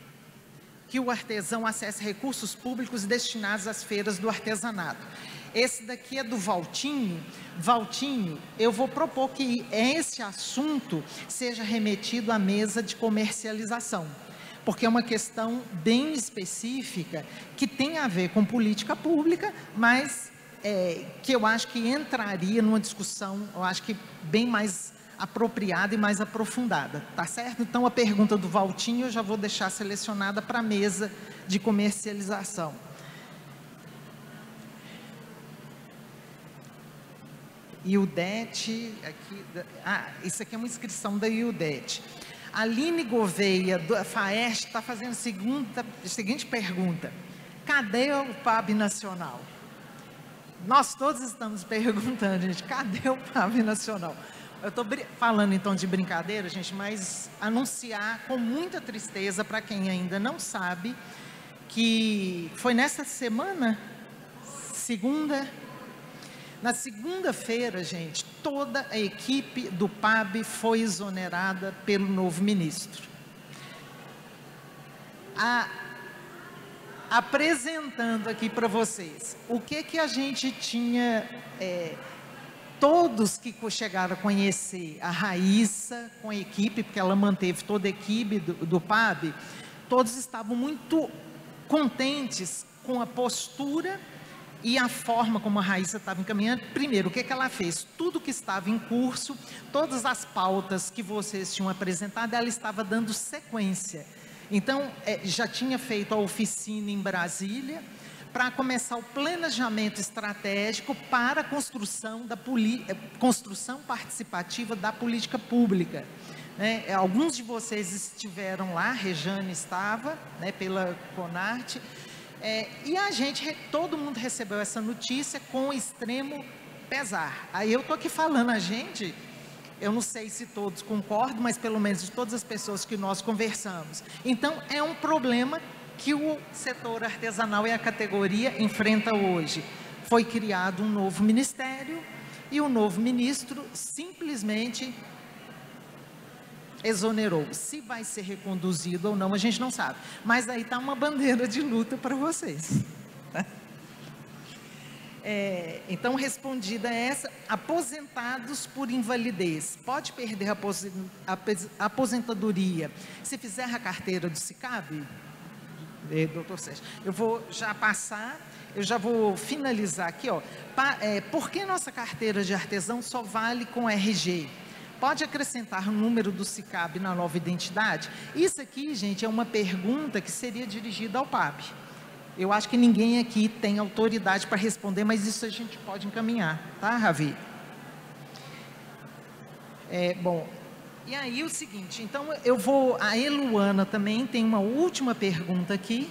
que o artesão acesse recursos públicos destinados às feiras do artesanato? Esse daqui é do Valtinho. Valtinho, eu vou propor que esse assunto seja remetido à mesa de comercialização, porque é uma questão bem específica, que tem a ver com política pública, mas que eu acho que entraria numa discussão, eu acho que bem mais apropriada e mais aprofundada, tá certo? Então, a pergunta do Valtinho eu já vou deixar selecionada para a mesa de comercialização. Iudete, aqui, isso aqui é uma inscrição da Iudete. Aline Gouveia, da FAEST, está fazendo a seguinte pergunta: cadê o PAB Nacional? Nós todos estamos perguntando, gente, cadê o PAB Nacional? Eu estou falando então de brincadeira, gente, mas anunciar com muita tristeza para quem ainda não sabe, que foi nessa semana, na segunda-feira, gente, toda a equipe do PAB foi exonerada pelo novo ministro. Apresentando aqui para vocês, o que a gente tinha, todos que chegaram a conhecer a Raíssa com a equipe, porque ela manteve toda a equipe do PAB, todos estavam muito contentes com a postura e a forma como a Raíssa estava encaminhando. Primeiro, o que ela fez? Tudo que estava em curso, todas as pautas que vocês tinham apresentado, ela estava dando sequência. Então, já tinha feito a oficina em Brasília, para começar o planejamento estratégico para a construção participativa da política pública. Alguns de vocês estiveram lá, Rejane estava, pela Conarte, e todo mundo recebeu essa notícia com extremo pesar. Aí eu estou aqui falando, Eu não sei se todos concordam, mas pelo menos de todas as pessoas que nós conversamos. Então, é um problema que o setor artesanal e a categoria enfrenta hoje. Foi criado um novo ministério e o novo ministro simplesmente exonerou. Se vai ser reconduzido ou não, a gente não sabe. Mas aí está uma bandeira de luta para vocês. Então, respondida essa, aposentados por invalidez, pode perder a aposentadoria se fizer a carteira do SICAB? Doutor Sérgio, eu vou já passar, eu já vou finalizar aqui, ó. Por que nossa carteira de artesão só vale com RG? Pode acrescentar o número do SICAB na nova identidade? Isso aqui, gente, é uma pergunta que seria dirigida ao PAB. Eu acho que ninguém aqui tem autoridade para responder, mas isso a gente pode encaminhar, tá, Ravi? Bom, e aí o seguinte, então a Eluana também tem uma última pergunta aqui,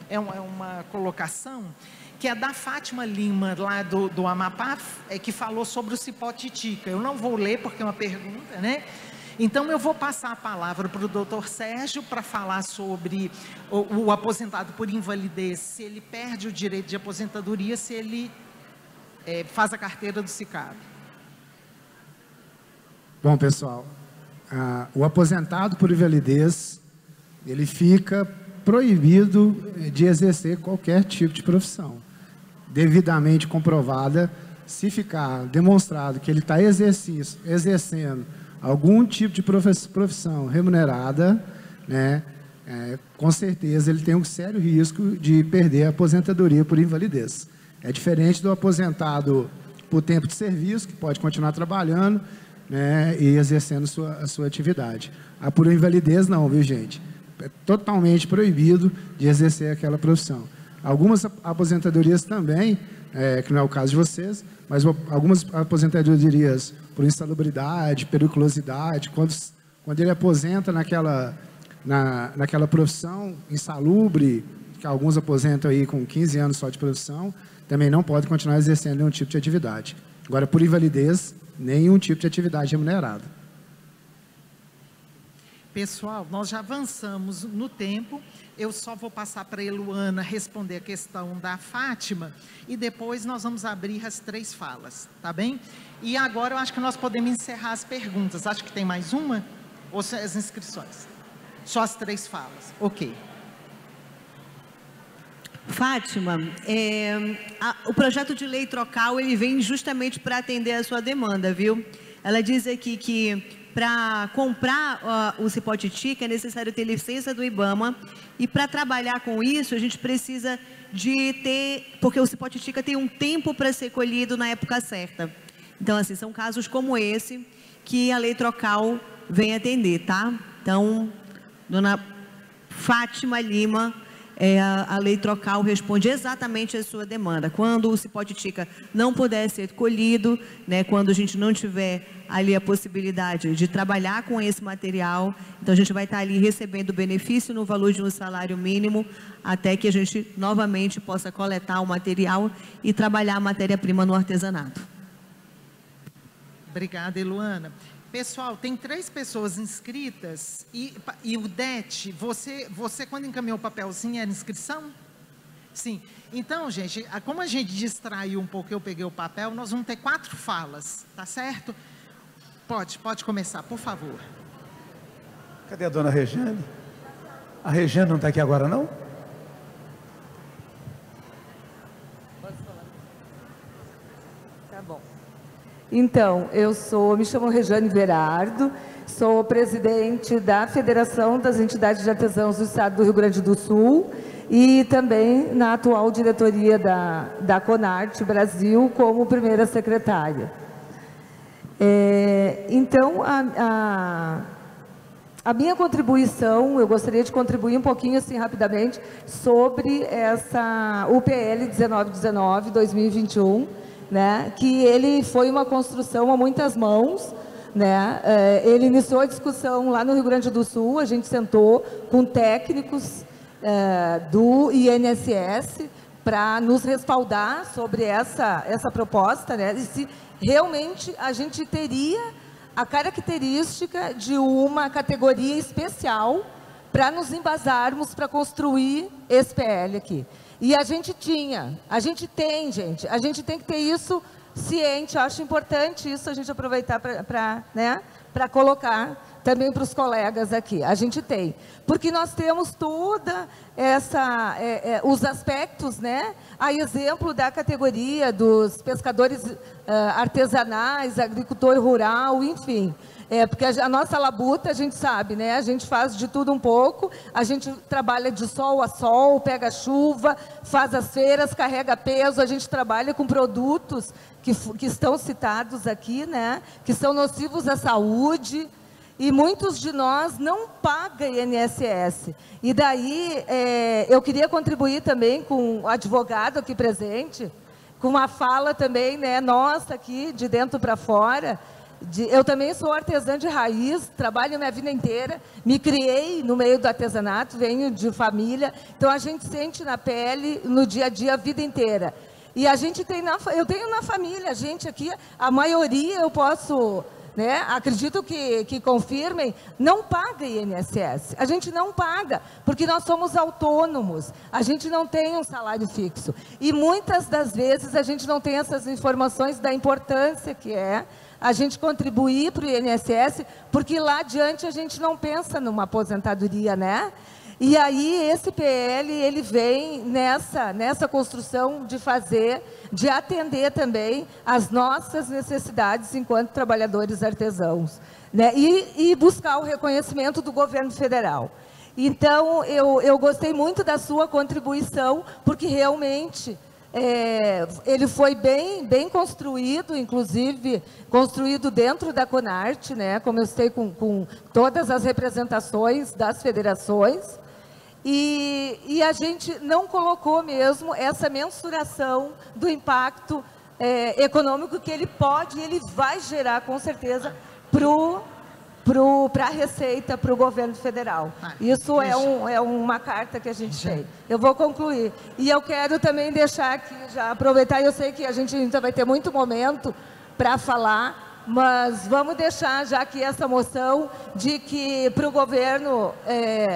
é uma colocação, que é da Fátima Lima, lá do Amapá, que falou sobre o cipó titica. Eu não vou ler porque é uma pergunta, né? Então, eu vou passar a palavra para o doutor Sérgio para falar sobre o aposentado por invalidez, se ele perde o direito de aposentadoria, se ele faz a carteira do SICAB. Bom, pessoal, o aposentado por invalidez, ele fica proibido de exercer qualquer tipo de profissão. Devidamente comprovada, se ficar demonstrado que ele está exercendo algum tipo de profissão remunerada, né, com certeza ele tem um sério risco de perder a aposentadoria por invalidez. É diferente do aposentado por tempo de serviço, que pode continuar trabalhando, né, e exercendo a sua atividade. A por invalidez não, viu, gente? É totalmente proibido de exercer aquela profissão. Algumas aposentadorias também, que não é o caso de vocês, mas algumas aposentadorias por insalubridade, periculosidade, quando ele aposenta naquela profissão insalubre, que alguns aposentam aí com 15 anos só de profissão, também não pode continuar exercendo nenhum tipo de atividade. Agora, por invalidez, nenhum tipo de atividade remunerada. Pessoal, nós já avançamos no tempo, eu só vou passar para a Eluana responder a questão da Fátima e depois nós vamos abrir as 3 falas, tá bem? E agora eu acho que nós podemos encerrar as perguntas. Acho que tem mais uma? Ou as inscrições? Só as 3 falas, ok. Fátima, o projeto de lei Trocal, ele vem justamente para atender a sua demanda, viu? Ela diz aqui que para comprar o cipó titica é necessário ter licença do IBAMA e para trabalhar com isso a gente precisa de ter, porque o cipó titica tem um tempo para ser colhido na época certa. Então, assim, são casos como esse que a lei Trocal vem atender, tá? Então, dona Fátima Lima, a lei Trocal responde exatamente a sua demanda. Quando o cipó titica não puder ser colhido, né, quando a gente não tiver ali a possibilidade de trabalhar com esse material, então a gente vai estar ali recebendo benefício no valor de um salário mínimo, até que a gente novamente possa coletar o material e trabalhar a matéria-prima no artesanato. Obrigada, Eluana. Pessoal, tem 3 pessoas inscritas e o DET, você quando encaminhou o papelzinho era inscrição? Sim. Então, gente, como a gente distraiu um pouco, eu peguei o papel, nós vamos ter 4 falas, tá certo? Pode começar, por favor. Cadê a dona Regiane? A Regiane não está aqui agora, não? Tá bom. Então, me chamo Regiane Verardo, sou presidente da Federação das Entidades de Artesãos do Estado do Rio Grande do Sul e também na atual diretoria da Conarte Brasil como primeira secretária. Então, a minha contribuição, eu gostaria de contribuir um pouquinho assim rapidamente sobre o PL 1919-2021, né, que ele foi uma construção a muitas mãos, né, ele iniciou a discussão lá no Rio Grande do Sul, a gente sentou com técnicos do INSS para nos respaldar sobre essa proposta, né, realmente a gente teria a característica de uma categoria especial para nos embasarmos para construir esse PL aqui. E a gente tem, gente, a gente tem que ter isso ciente. Eu acho importante isso a gente aproveitar para colocar também para os colegas aqui. A gente tem, porque nós temos toda os aspectos, né? A exemplo da categoria dos pescadores artesanais, agricultor rural, enfim. Porque a nossa labuta, a gente sabe, né? A gente faz de tudo um pouco, a gente trabalha de sol a sol, pega chuva, faz as feiras, carrega peso, a gente trabalha com produtos que estão citados aqui, né? Que são nocivos à saúde, e muitos de nós não pagam INSS. E daí, eu queria contribuir também com o advogado aqui presente, com uma fala também, né, nossa aqui, de dentro para fora. Eu também sou artesã de raiz, trabalho minha vida inteira, me criei no meio do artesanato, venho de família, então a gente sente na pele, no dia a dia, a vida inteira. E a gente tem, eu tenho na família, a gente aqui, a maioria eu posso, né, acredito que confirmem, não paga INSS. A gente não paga, porque nós somos autônomos, a gente não tem um salário fixo. E muitas das vezes a gente não tem essas informações da importância que é a gente contribuir para o INSS, porque lá adiante a gente não pensa numa aposentadoria, né? E aí esse PL, ele vem nessa construção de atender também as nossas necessidades enquanto trabalhadores artesãos, né? E buscar o reconhecimento do governo federal. Então, eu gostei muito da sua contribuição, porque realmente ele foi bem construído, inclusive construído dentro da CONARTE, né? Como eu sei, com todas as representações das federações. E a gente não colocou mesmo essa mensuração do impacto econômico que ele pode e ele vai gerar, com certeza, para a Receita, para o governo federal. Isso é uma carta que a gente tem. Eu vou concluir. E eu quero também deixar aqui, já aproveitar, eu sei que a gente ainda vai ter muito momento para falar, mas vamos deixar já aqui essa moção de que para o governo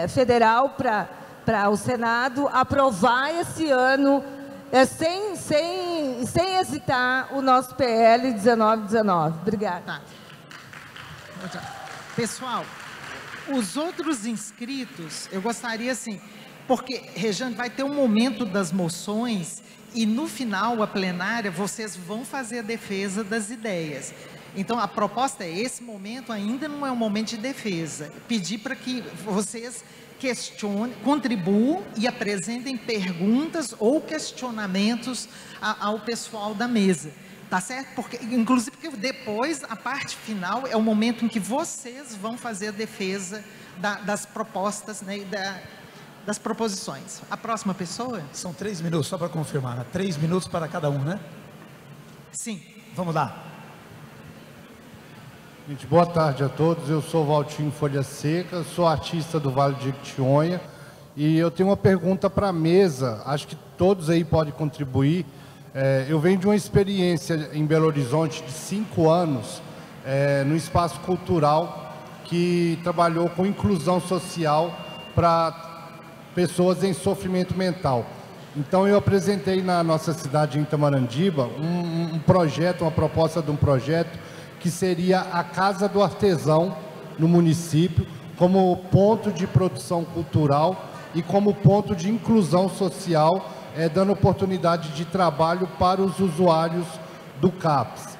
federal, para o Senado, aprovar esse ano, sem hesitar, o nosso PL 1919. Obrigada. Tá. Pessoal, os outros inscritos, eu gostaria assim, porque, Rejane, vai ter um momento das moções e no final, a plenária, vocês vão fazer a defesa das ideias. Então, a proposta é, esse momento ainda não é um momento de defesa. Pedir para que vocês questionem, contribuam e apresentem perguntas ou questionamentos ao pessoal da mesa. Tá certo? Porque, inclusive, porque depois, a parte final, é o momento em que vocês vão fazer a defesa das propostas, né, e das proposições. A próxima pessoa? São 3 minutos, só para confirmar, né? 3 minutos para cada um, né? Sim. Vamos lá. Gente, boa tarde a todos. Eu sou Valtinho Folha Seca, sou artista do Vale de Jequitinhonha e eu tenho uma pergunta para a mesa. Acho que todos aí podem contribuir. Eu venho de uma experiência em Belo Horizonte de 5 anos no espaço cultural que trabalhou com inclusão social para pessoas em sofrimento mental. Então eu apresentei na nossa cidade, em Itamandiba, um projeto, uma proposta de um projeto que seria a Casa do Artesão no município, como ponto de produção cultural e como ponto de inclusão social, dando oportunidade de trabalho para os usuários do CAPS.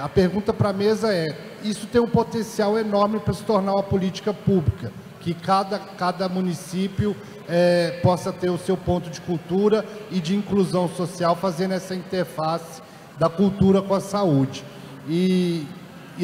A pergunta para a mesa é, isso tem um potencial enorme para se tornar uma política pública, que cada município possa ter o seu ponto de cultura e de inclusão social, fazendo essa interface da cultura com a saúde. E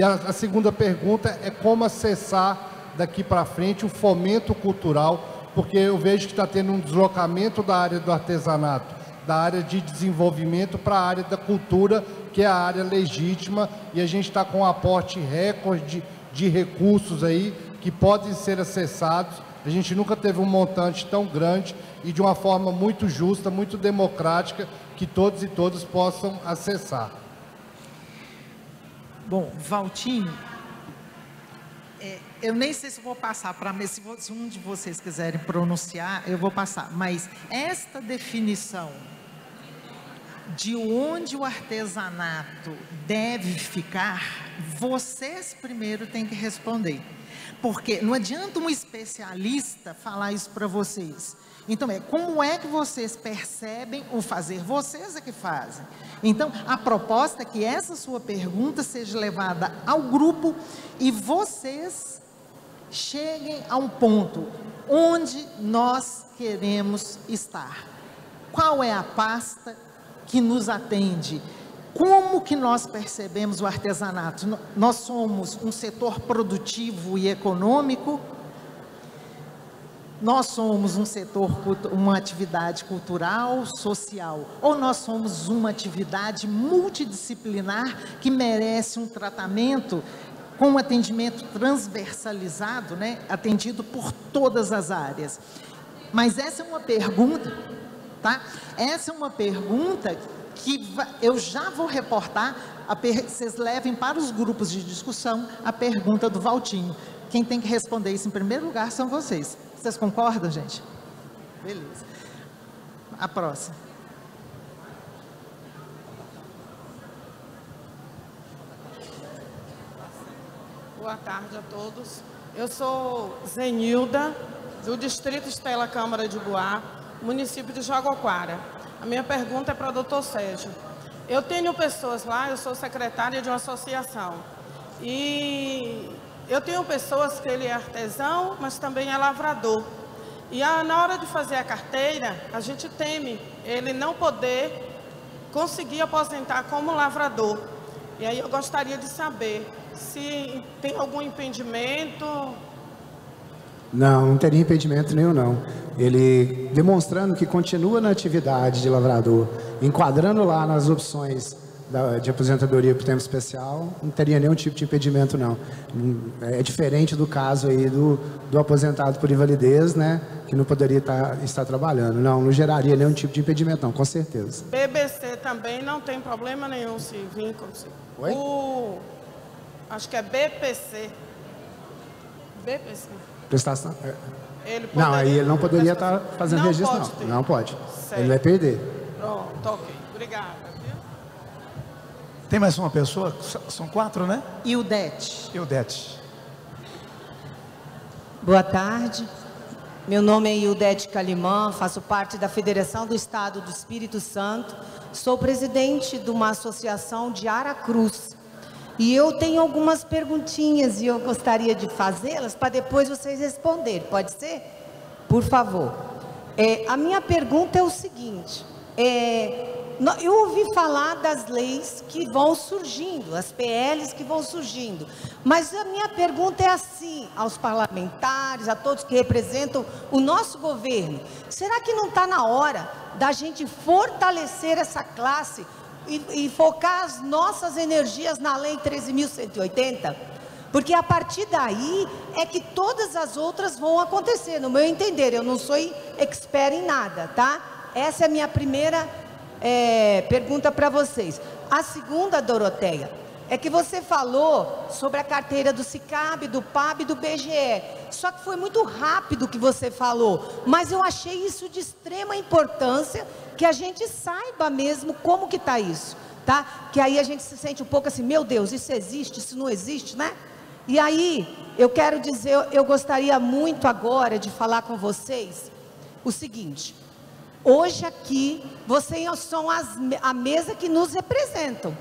a segunda pergunta é como acessar daqui para frente o fomento cultural, porque eu vejo que está tendo um deslocamento da área do artesanato, da área de desenvolvimento para a área da cultura, que é a área legítima, e a gente está com um aporte recorde de recursos aí que podem ser acessados. A gente nunca teve um montante tão grande e de uma forma muito justa, muito democrática, que todos e todas possam acessar. Bom, Valtinho, eu nem sei se vou passar para mim, se um de vocês quiserem pronunciar, eu vou passar. Mas esta definição de onde o artesanato deve ficar, vocês primeiro têm que responder. Porque não adianta um especialista falar isso para vocês. Então, como é que vocês percebem o fazer? Vocês é que fazem. Então, a proposta é que essa sua pergunta seja levada ao grupo e vocês cheguem a um ponto onde nós queremos estar. Qual é a pasta que nos atende? Como que nós percebemos o artesanato? Nós somos um setor produtivo e econômico? Nós somos um setor, uma atividade cultural, social? Ou nós somos uma atividade multidisciplinar que merece um tratamento com um atendimento transversalizado, né? Atendido por todas as áreas? Mas essa é uma pergunta, tá? Essa é uma pergunta que eu já vou reportar, vocês levem para os grupos de discussão a pergunta do Valtinho. Quem tem que responder isso em primeiro lugar são vocês. Vocês concordam, gente? Beleza. A próxima. Boa tarde a todos. Eu sou Zenilda, do Distrito Estela Câmara de Boá, município de Jaguaquara. A minha pergunta é para o doutor Sérgio. Eu tenho pessoas lá, eu sou secretária de uma associação. E eu tenho pessoas que ele é artesão, mas também é lavrador. E na hora de fazer a carteira, a gente teme ele não poder conseguir aposentar como lavrador. E aí eu gostaria de saber se tem algum impedimento. Não, não teria impedimento nenhum, não. Ele, demonstrando que continua na atividade de lavrador, enquadrando lá nas opções de aposentadoria por tempo especial, não teria nenhum tipo de impedimento, não. É diferente do caso aí do aposentado por invalidez, né, que não poderia estar trabalhando. Não geraria nenhum tipo de impedimento, não, com certeza. BBC também não tem problema nenhum se vir com... Oi? Acho que é BPC. BPC. Prestação... Ele não, aí ele não poderia estar fazendo não registro, pode não. Não pode. Certo. Ele vai perder. Pronto, ok. Obrigada. Tem mais uma pessoa? São 4, né? Ildete. Ildete. Boa tarde. Meu nome é Ildete Calimã, faço parte da Federação do Estado do Espírito Santo. Sou presidente de uma associação de Aracruz. E eu tenho algumas perguntinhas e eu gostaria de fazê-las para depois vocês responderem. Pode ser? Por favor. A minha pergunta é o seguinte. Eu ouvi falar das leis que vão surgindo, as PLs que vão surgindo. Mas a minha pergunta é assim, aos parlamentares, a todos que representam o nosso governo. Será que não está na hora da gente fortalecer essa classe e focar as nossas energias na Lei 13.180, porque a partir daí é que todas as outras vão acontecer, no meu entender. Eu não sou expert em nada, tá? Essa é a minha primeira pergunta para vocês. A segunda, Doroteia, é que você falou sobre a carteira do SICAB, do PAB e do BGE, só que foi muito rápido o que você falou, mas eu achei isso de extrema importância, que a gente saiba mesmo como que está isso, tá? Que aí a gente se sente um pouco assim, meu Deus, isso existe, isso não existe, né? E aí, eu quero dizer, eu gostaria muito agora de falar com vocês o seguinte: hoje aqui, vocês são a mesa que nos representam.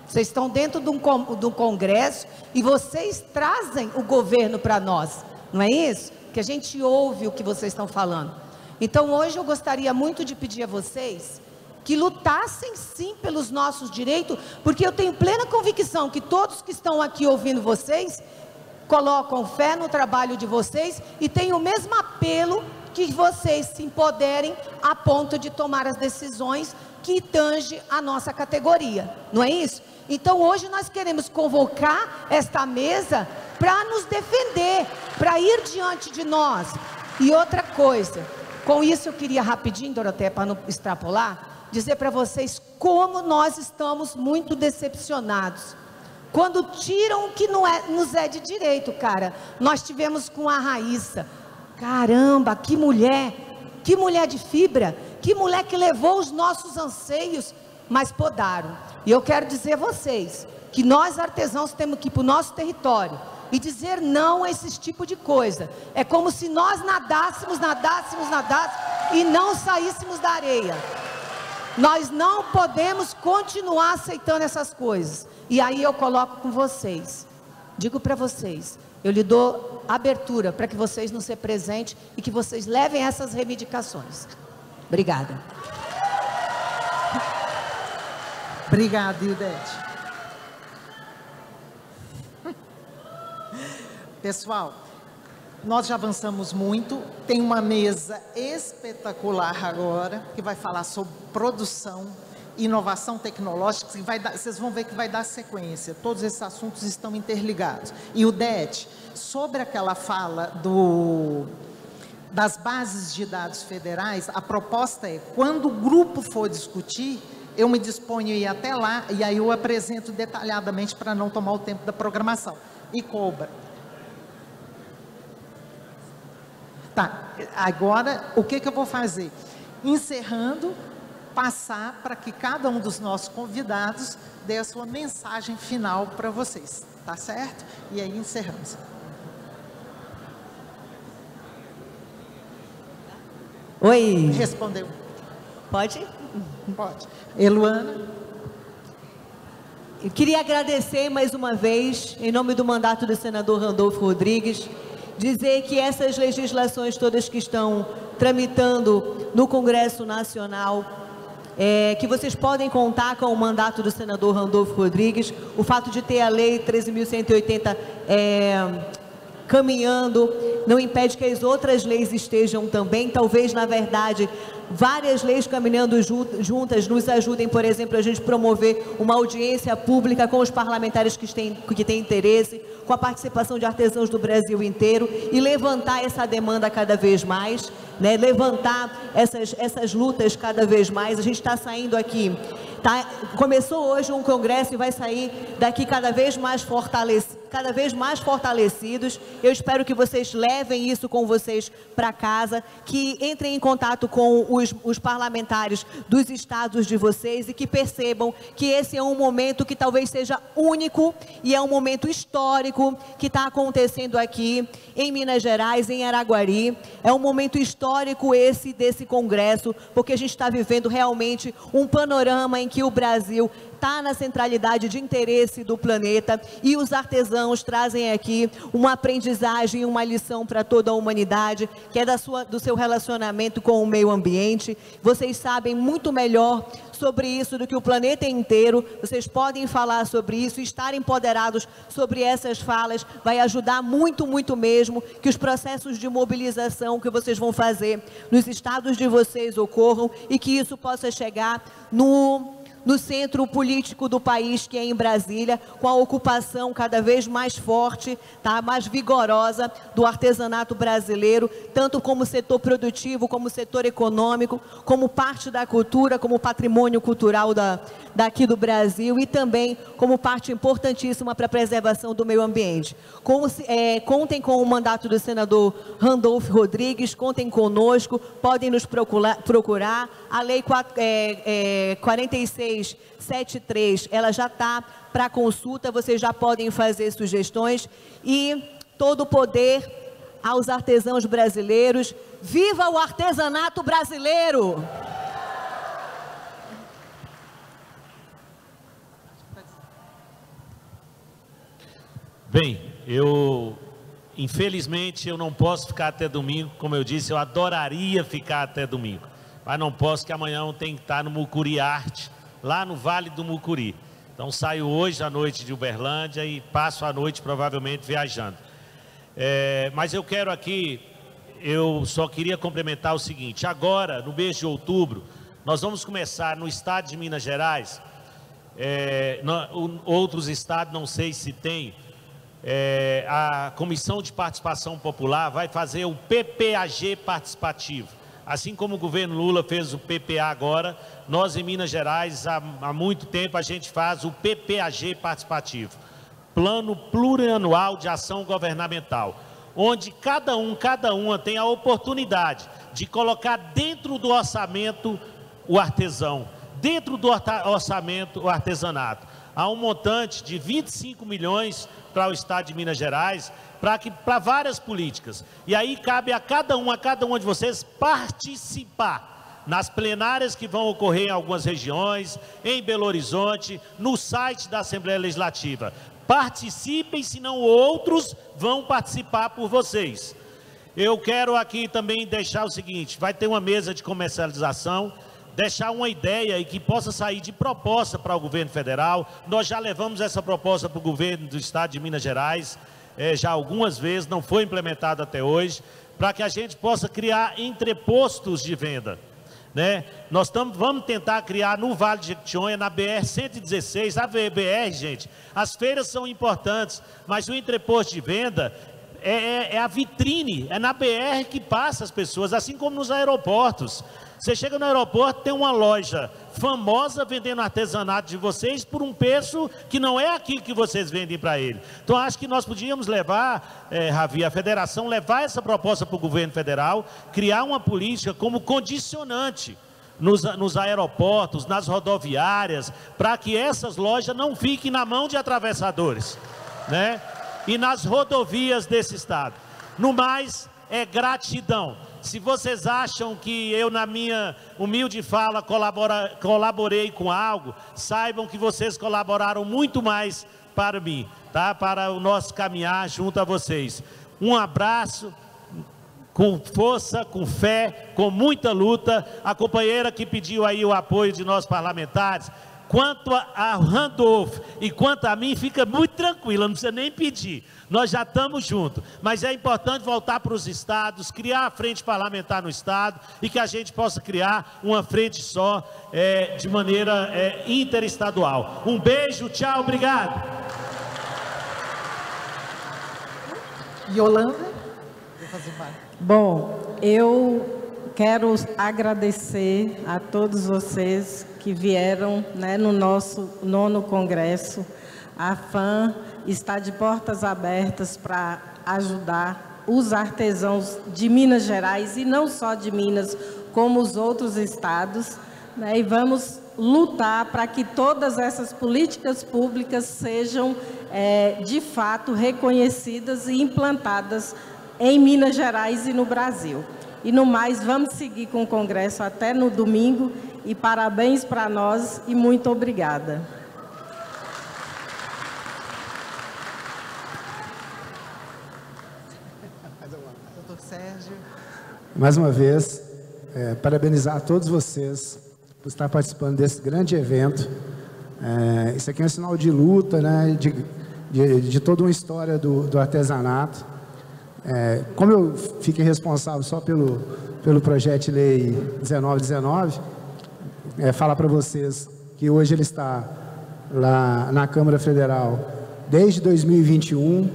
Vocês estão dentro do Congresso e vocês trazem o governo para nós, não é isso? Que a gente ouve o que vocês estão falando. Então hoje eu gostaria muito de pedir a vocês que lutassem sim pelos nossos direitos, porque eu tenho plena convicção que todos que estão aqui ouvindo vocês, colocam fé no trabalho de vocês e têm o mesmo apelo que vocês se empoderem a ponto de tomar as decisões que tange a nossa categoria, não é isso? Então hoje nós queremos convocar esta mesa para nos defender, para ir diante de nós. E outra coisa, com isso eu queria rapidinho, Doroteia, para não extrapolar, dizer para vocês como nós estamos muito decepcionados Quando tiram o que nos é de direito, cara. Nós tivemos com a Raíssa. Caramba, que mulher de fibra, que mulher que levou os nossos anseios, mas podaram. E eu quero dizer a vocês, que nós artesãos temos que ir para o nosso território e dizer não a esse tipo de coisa. É como se nós nadássemos e não saíssemos da areia. Nós não podemos continuar aceitando essas coisas. E aí eu coloco com vocês, digo para vocês, eu lhe dou abertura para que vocês nos representem e que vocês levem essas reivindicações. Obrigada. Obrigada, Ildete. Pessoal, nós já avançamos muito, tem uma mesa espetacular agora, que vai falar sobre produção, inovação tecnológica, que vai dar, vocês vão ver que vai dar sequência, todos esses assuntos estão interligados. E o Ildete, sobre aquela fala das bases de dados federais, a proposta é, quando o grupo for discutir, eu me disponho a ir até lá, e aí eu apresento detalhadamente para não tomar o tempo da programação. E cobra. Tá, agora o que eu vou fazer? Encerrando, passar para que cada um dos nossos convidados dê a sua mensagem final para vocês, tá certo? E aí encerramos. Oi. Respondeu. Pode? Pode. Eluana. Eu queria agradecer mais uma vez, em nome do mandato do senador Randolfo Rodrigues, dizer que essas legislações todas que estão tramitando no Congresso Nacional, que vocês podem contar com o mandato do senador Randolfo Rodrigues, o fato de ter a lei 13.180 caminhando, não impede que as outras leis estejam também, talvez na verdade várias leis caminhando juntas nos ajudem, por exemplo, a gente promover uma audiência pública com os parlamentares que têm interesse, com a participação de artesãos do Brasil inteiro e levantar essa demanda cada vez mais, né? Levantar essas lutas cada vez mais. A gente está saindo aqui, começou hoje um congresso e vai sair daqui cada vez mais fortalecidos. Eu espero que vocês levem isso com vocês para casa, que entrem em contato com os parlamentares dos estados de vocês e que percebam que esse é um momento que talvez seja único e é um momento histórico que está acontecendo aqui em Minas Gerais, em Araguari. É um momento histórico esse desse congresso, porque a gente está vivendo realmente um panorama em que o Brasil está na centralidade de interesse do planeta e os artesãos trazem aqui uma aprendizagem, uma lição para toda a humanidade, que é do seu relacionamento com o meio ambiente. Vocês sabem muito melhor sobre isso do que o planeta inteiro, vocês podem falar sobre isso, estar empoderados sobre essas falas, vai ajudar muito, muito mesmo, que os processos de mobilização que vocês vão fazer nos estados de vocês ocorram e que isso possa chegar no centro político do país, que é em Brasília, com a ocupação cada vez mais forte, mais vigorosa do artesanato brasileiro, tanto como setor produtivo, como setor econômico, como parte da cultura, como patrimônio cultural daqui do Brasil e também como parte importantíssima para a preservação do meio ambiente. Contem com o mandato do senador Randolfo Rodrigues, contem conosco, podem nos procurar. A lei 4673, ela já está para consulta, vocês já podem fazer sugestões e todo o poder aos artesãos brasileiros. Viva o artesanato brasileiro! Bem, infelizmente eu não posso ficar até domingo, como eu disse, eu adoraria ficar até domingo, mas não posso, que amanhã eu tenho que estar no Mucuri Arte, lá no Vale do Mucuri. Então saio hoje à noite de Uberlândia e passo a noite provavelmente viajando. Mas eu quero aqui, eu só queria complementar o seguinte: agora, no mês de outubro, nós vamos começar no estado de Minas Gerais, outros estados não sei se tem, a Comissão de Participação Popular vai fazer o PPAG participativo. Assim como o governo Lula fez o PPA agora, nós em Minas Gerais, há muito tempo, a gente faz o PPAG participativo. plano plurianual de ação governamental, onde cada uma tem a oportunidade de colocar dentro do orçamento o artesão, dentro do orçamento o artesanato. Há um montante de 25 milhões para o Estado de Minas Gerais, para várias políticas. E aí cabe a cada uma de vocês participar nas plenárias que vão ocorrer em algumas regiões, em Belo Horizonte, no site da Assembleia Legislativa. Participem, senão outros vão participar por vocês. Eu quero aqui também deixar o seguinte, vai ter uma mesa de comercialização, deixar uma ideia e que possa sair de proposta para o governo federal. Nós já levamos essa proposta para o governo do Estado de Minas Gerais, já algumas vezes, não foi implementado até hoje, para que a gente possa criar entrepostos de venda. Né? Nós vamos tentar criar no Vale de Jequitinhonha, na BR-116, a BR, gente, as feiras são importantes, mas o entreposto de venda é a vitrine, é na BR que passa as pessoas, assim como nos aeroportos. Você chega no aeroporto, tem uma loja famosa vendendo artesanato de vocês por um preço que não é aquilo que vocês vendem para ele. Então, acho que nós podíamos levar, Ravi, a federação, levar essa proposta para o governo federal, criar uma política como condicionante nos aeroportos, nas rodoviárias, para que essas lojas não fiquem na mão de atravessadores, né? E nas rodovias desse estado. No mais, é gratidão. Se vocês acham que eu, na minha humilde fala, colaborei com algo, saibam que vocês colaboraram muito mais para mim, tá? Para o nosso caminhar junto a vocês. Um abraço, com força, com fé, com muita luta. A companheira que pediu aí o apoio de nós parlamentares, quanto a Randolph e quanto a mim, fica muito tranquila, não precisa nem pedir. Nós já estamos juntos, mas é importante voltar para os estados, criar a frente parlamentar no estado e que a gente possa criar uma frente só, de maneira interestadual. Um beijo, tchau, obrigado. Yolanda? Bom, eu quero agradecer a todos vocês que vieram, né, no nosso 9º Congresso. A FAM está de portas abertas para ajudar os artesãos de Minas Gerais, e não só de Minas, como os outros estados, né, e vamos lutar para que todas essas políticas públicas sejam, de fato, reconhecidas e implantadas em Minas Gerais e no Brasil. E no mais, vamos seguir com o Congresso até no domingo, e parabéns para nós e muito obrigada. Doutor Sérgio. Mais uma vez, parabenizar a todos vocês por estar participando desse grande evento. Isso aqui é um sinal de luta, né, de toda uma história do artesanato. Como eu fiquei responsável só pelo projeto de lei 1919, falar para vocês que hoje ele está lá na Câmara Federal desde 2021,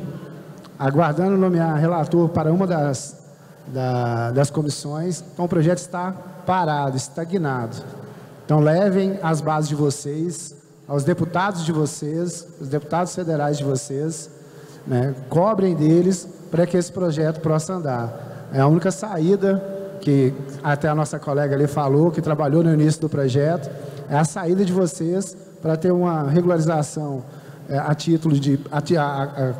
aguardando nomear relator para uma das comissões. Então o projeto está parado, estagnado. Então levem as bases de vocês, aos deputados de vocês, os deputados federais de vocês, né, cobrem deles para que esse projeto possa andar. É a única saída que até a nossa colega ali falou, que trabalhou no início do projeto, é a saída de vocês para ter uma regularização a título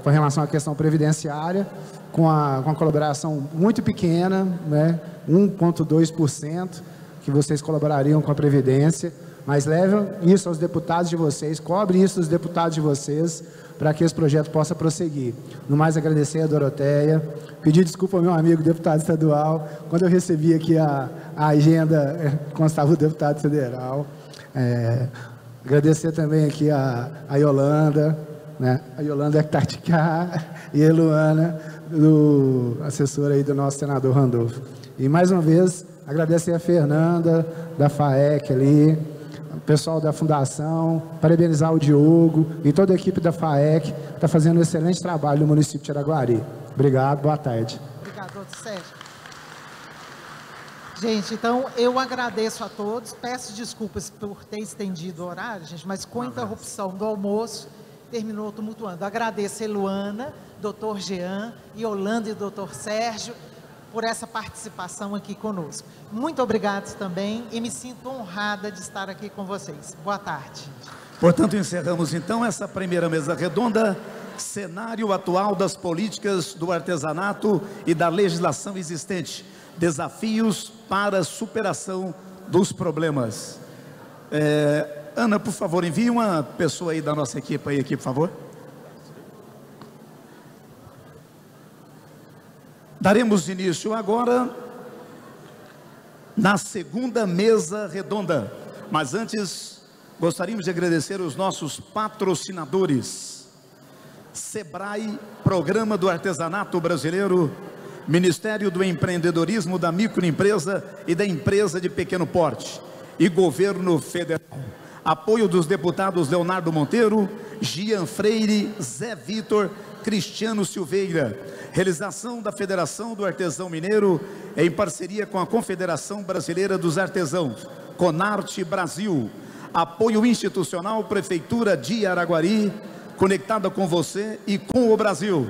com relação à questão previdenciária, com a colaboração muito pequena, né, 1,2%, que vocês colaborariam com a Previdência, mas levem isso aos deputados de vocês, cobrem isso dos deputados de vocês, para que esse projeto possa prosseguir. No mais, agradecer a Doroteia, pedir desculpa ao meu amigo deputado estadual, quando eu recebi aqui a agenda, constava o deputado federal. Agradecer também aqui a Yolanda, né? A Yolanda que está de cá, e a Luana, assessora aí do nosso senador Randolph. E mais uma vez, agradecer a Fernanda, da FAEC ali, o pessoal da Fundação, parabenizar o Diogo e toda a equipe da FAEC, que está fazendo um excelente trabalho no município de Araguari. Obrigado, boa tarde. Obrigado, doutor Sérgio. Gente, então eu agradeço a todos, peço desculpas por ter estendido o horário, gente, mas com a interrupção do almoço, terminou tumultuando. Agradeço a Eluana, doutor Jean, Yolanda e doutor Sérgio, por essa participação aqui conosco. Muito obrigado também e me sinto honrada de estar aqui com vocês. Boa tarde. Portanto, encerramos então essa primeira mesa redonda, cenário atual das políticas do artesanato e da legislação existente, desafios para a superação dos problemas. Ana, por favor, envie uma pessoa aí da nossa equipe aí, por favor. Daremos início agora na segunda mesa redonda, mas antes gostaríamos de agradecer os nossos patrocinadores: Sebrae, Programa do Artesanato Brasileiro, Ministério do Empreendedorismo, da Microempresa e da Empresa de Pequeno Porte e Governo Federal. Apoio dos deputados Leonardo Monteiro, Gian Freire, Zé Vitor, Cristiano Silveira. Realização da Federação do Artesão Mineiro em parceria com a Confederação Brasileira dos Artesãos, Conarte Brasil. Apoio institucional Prefeitura de Araguari, conectada com você e com o Brasil.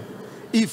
E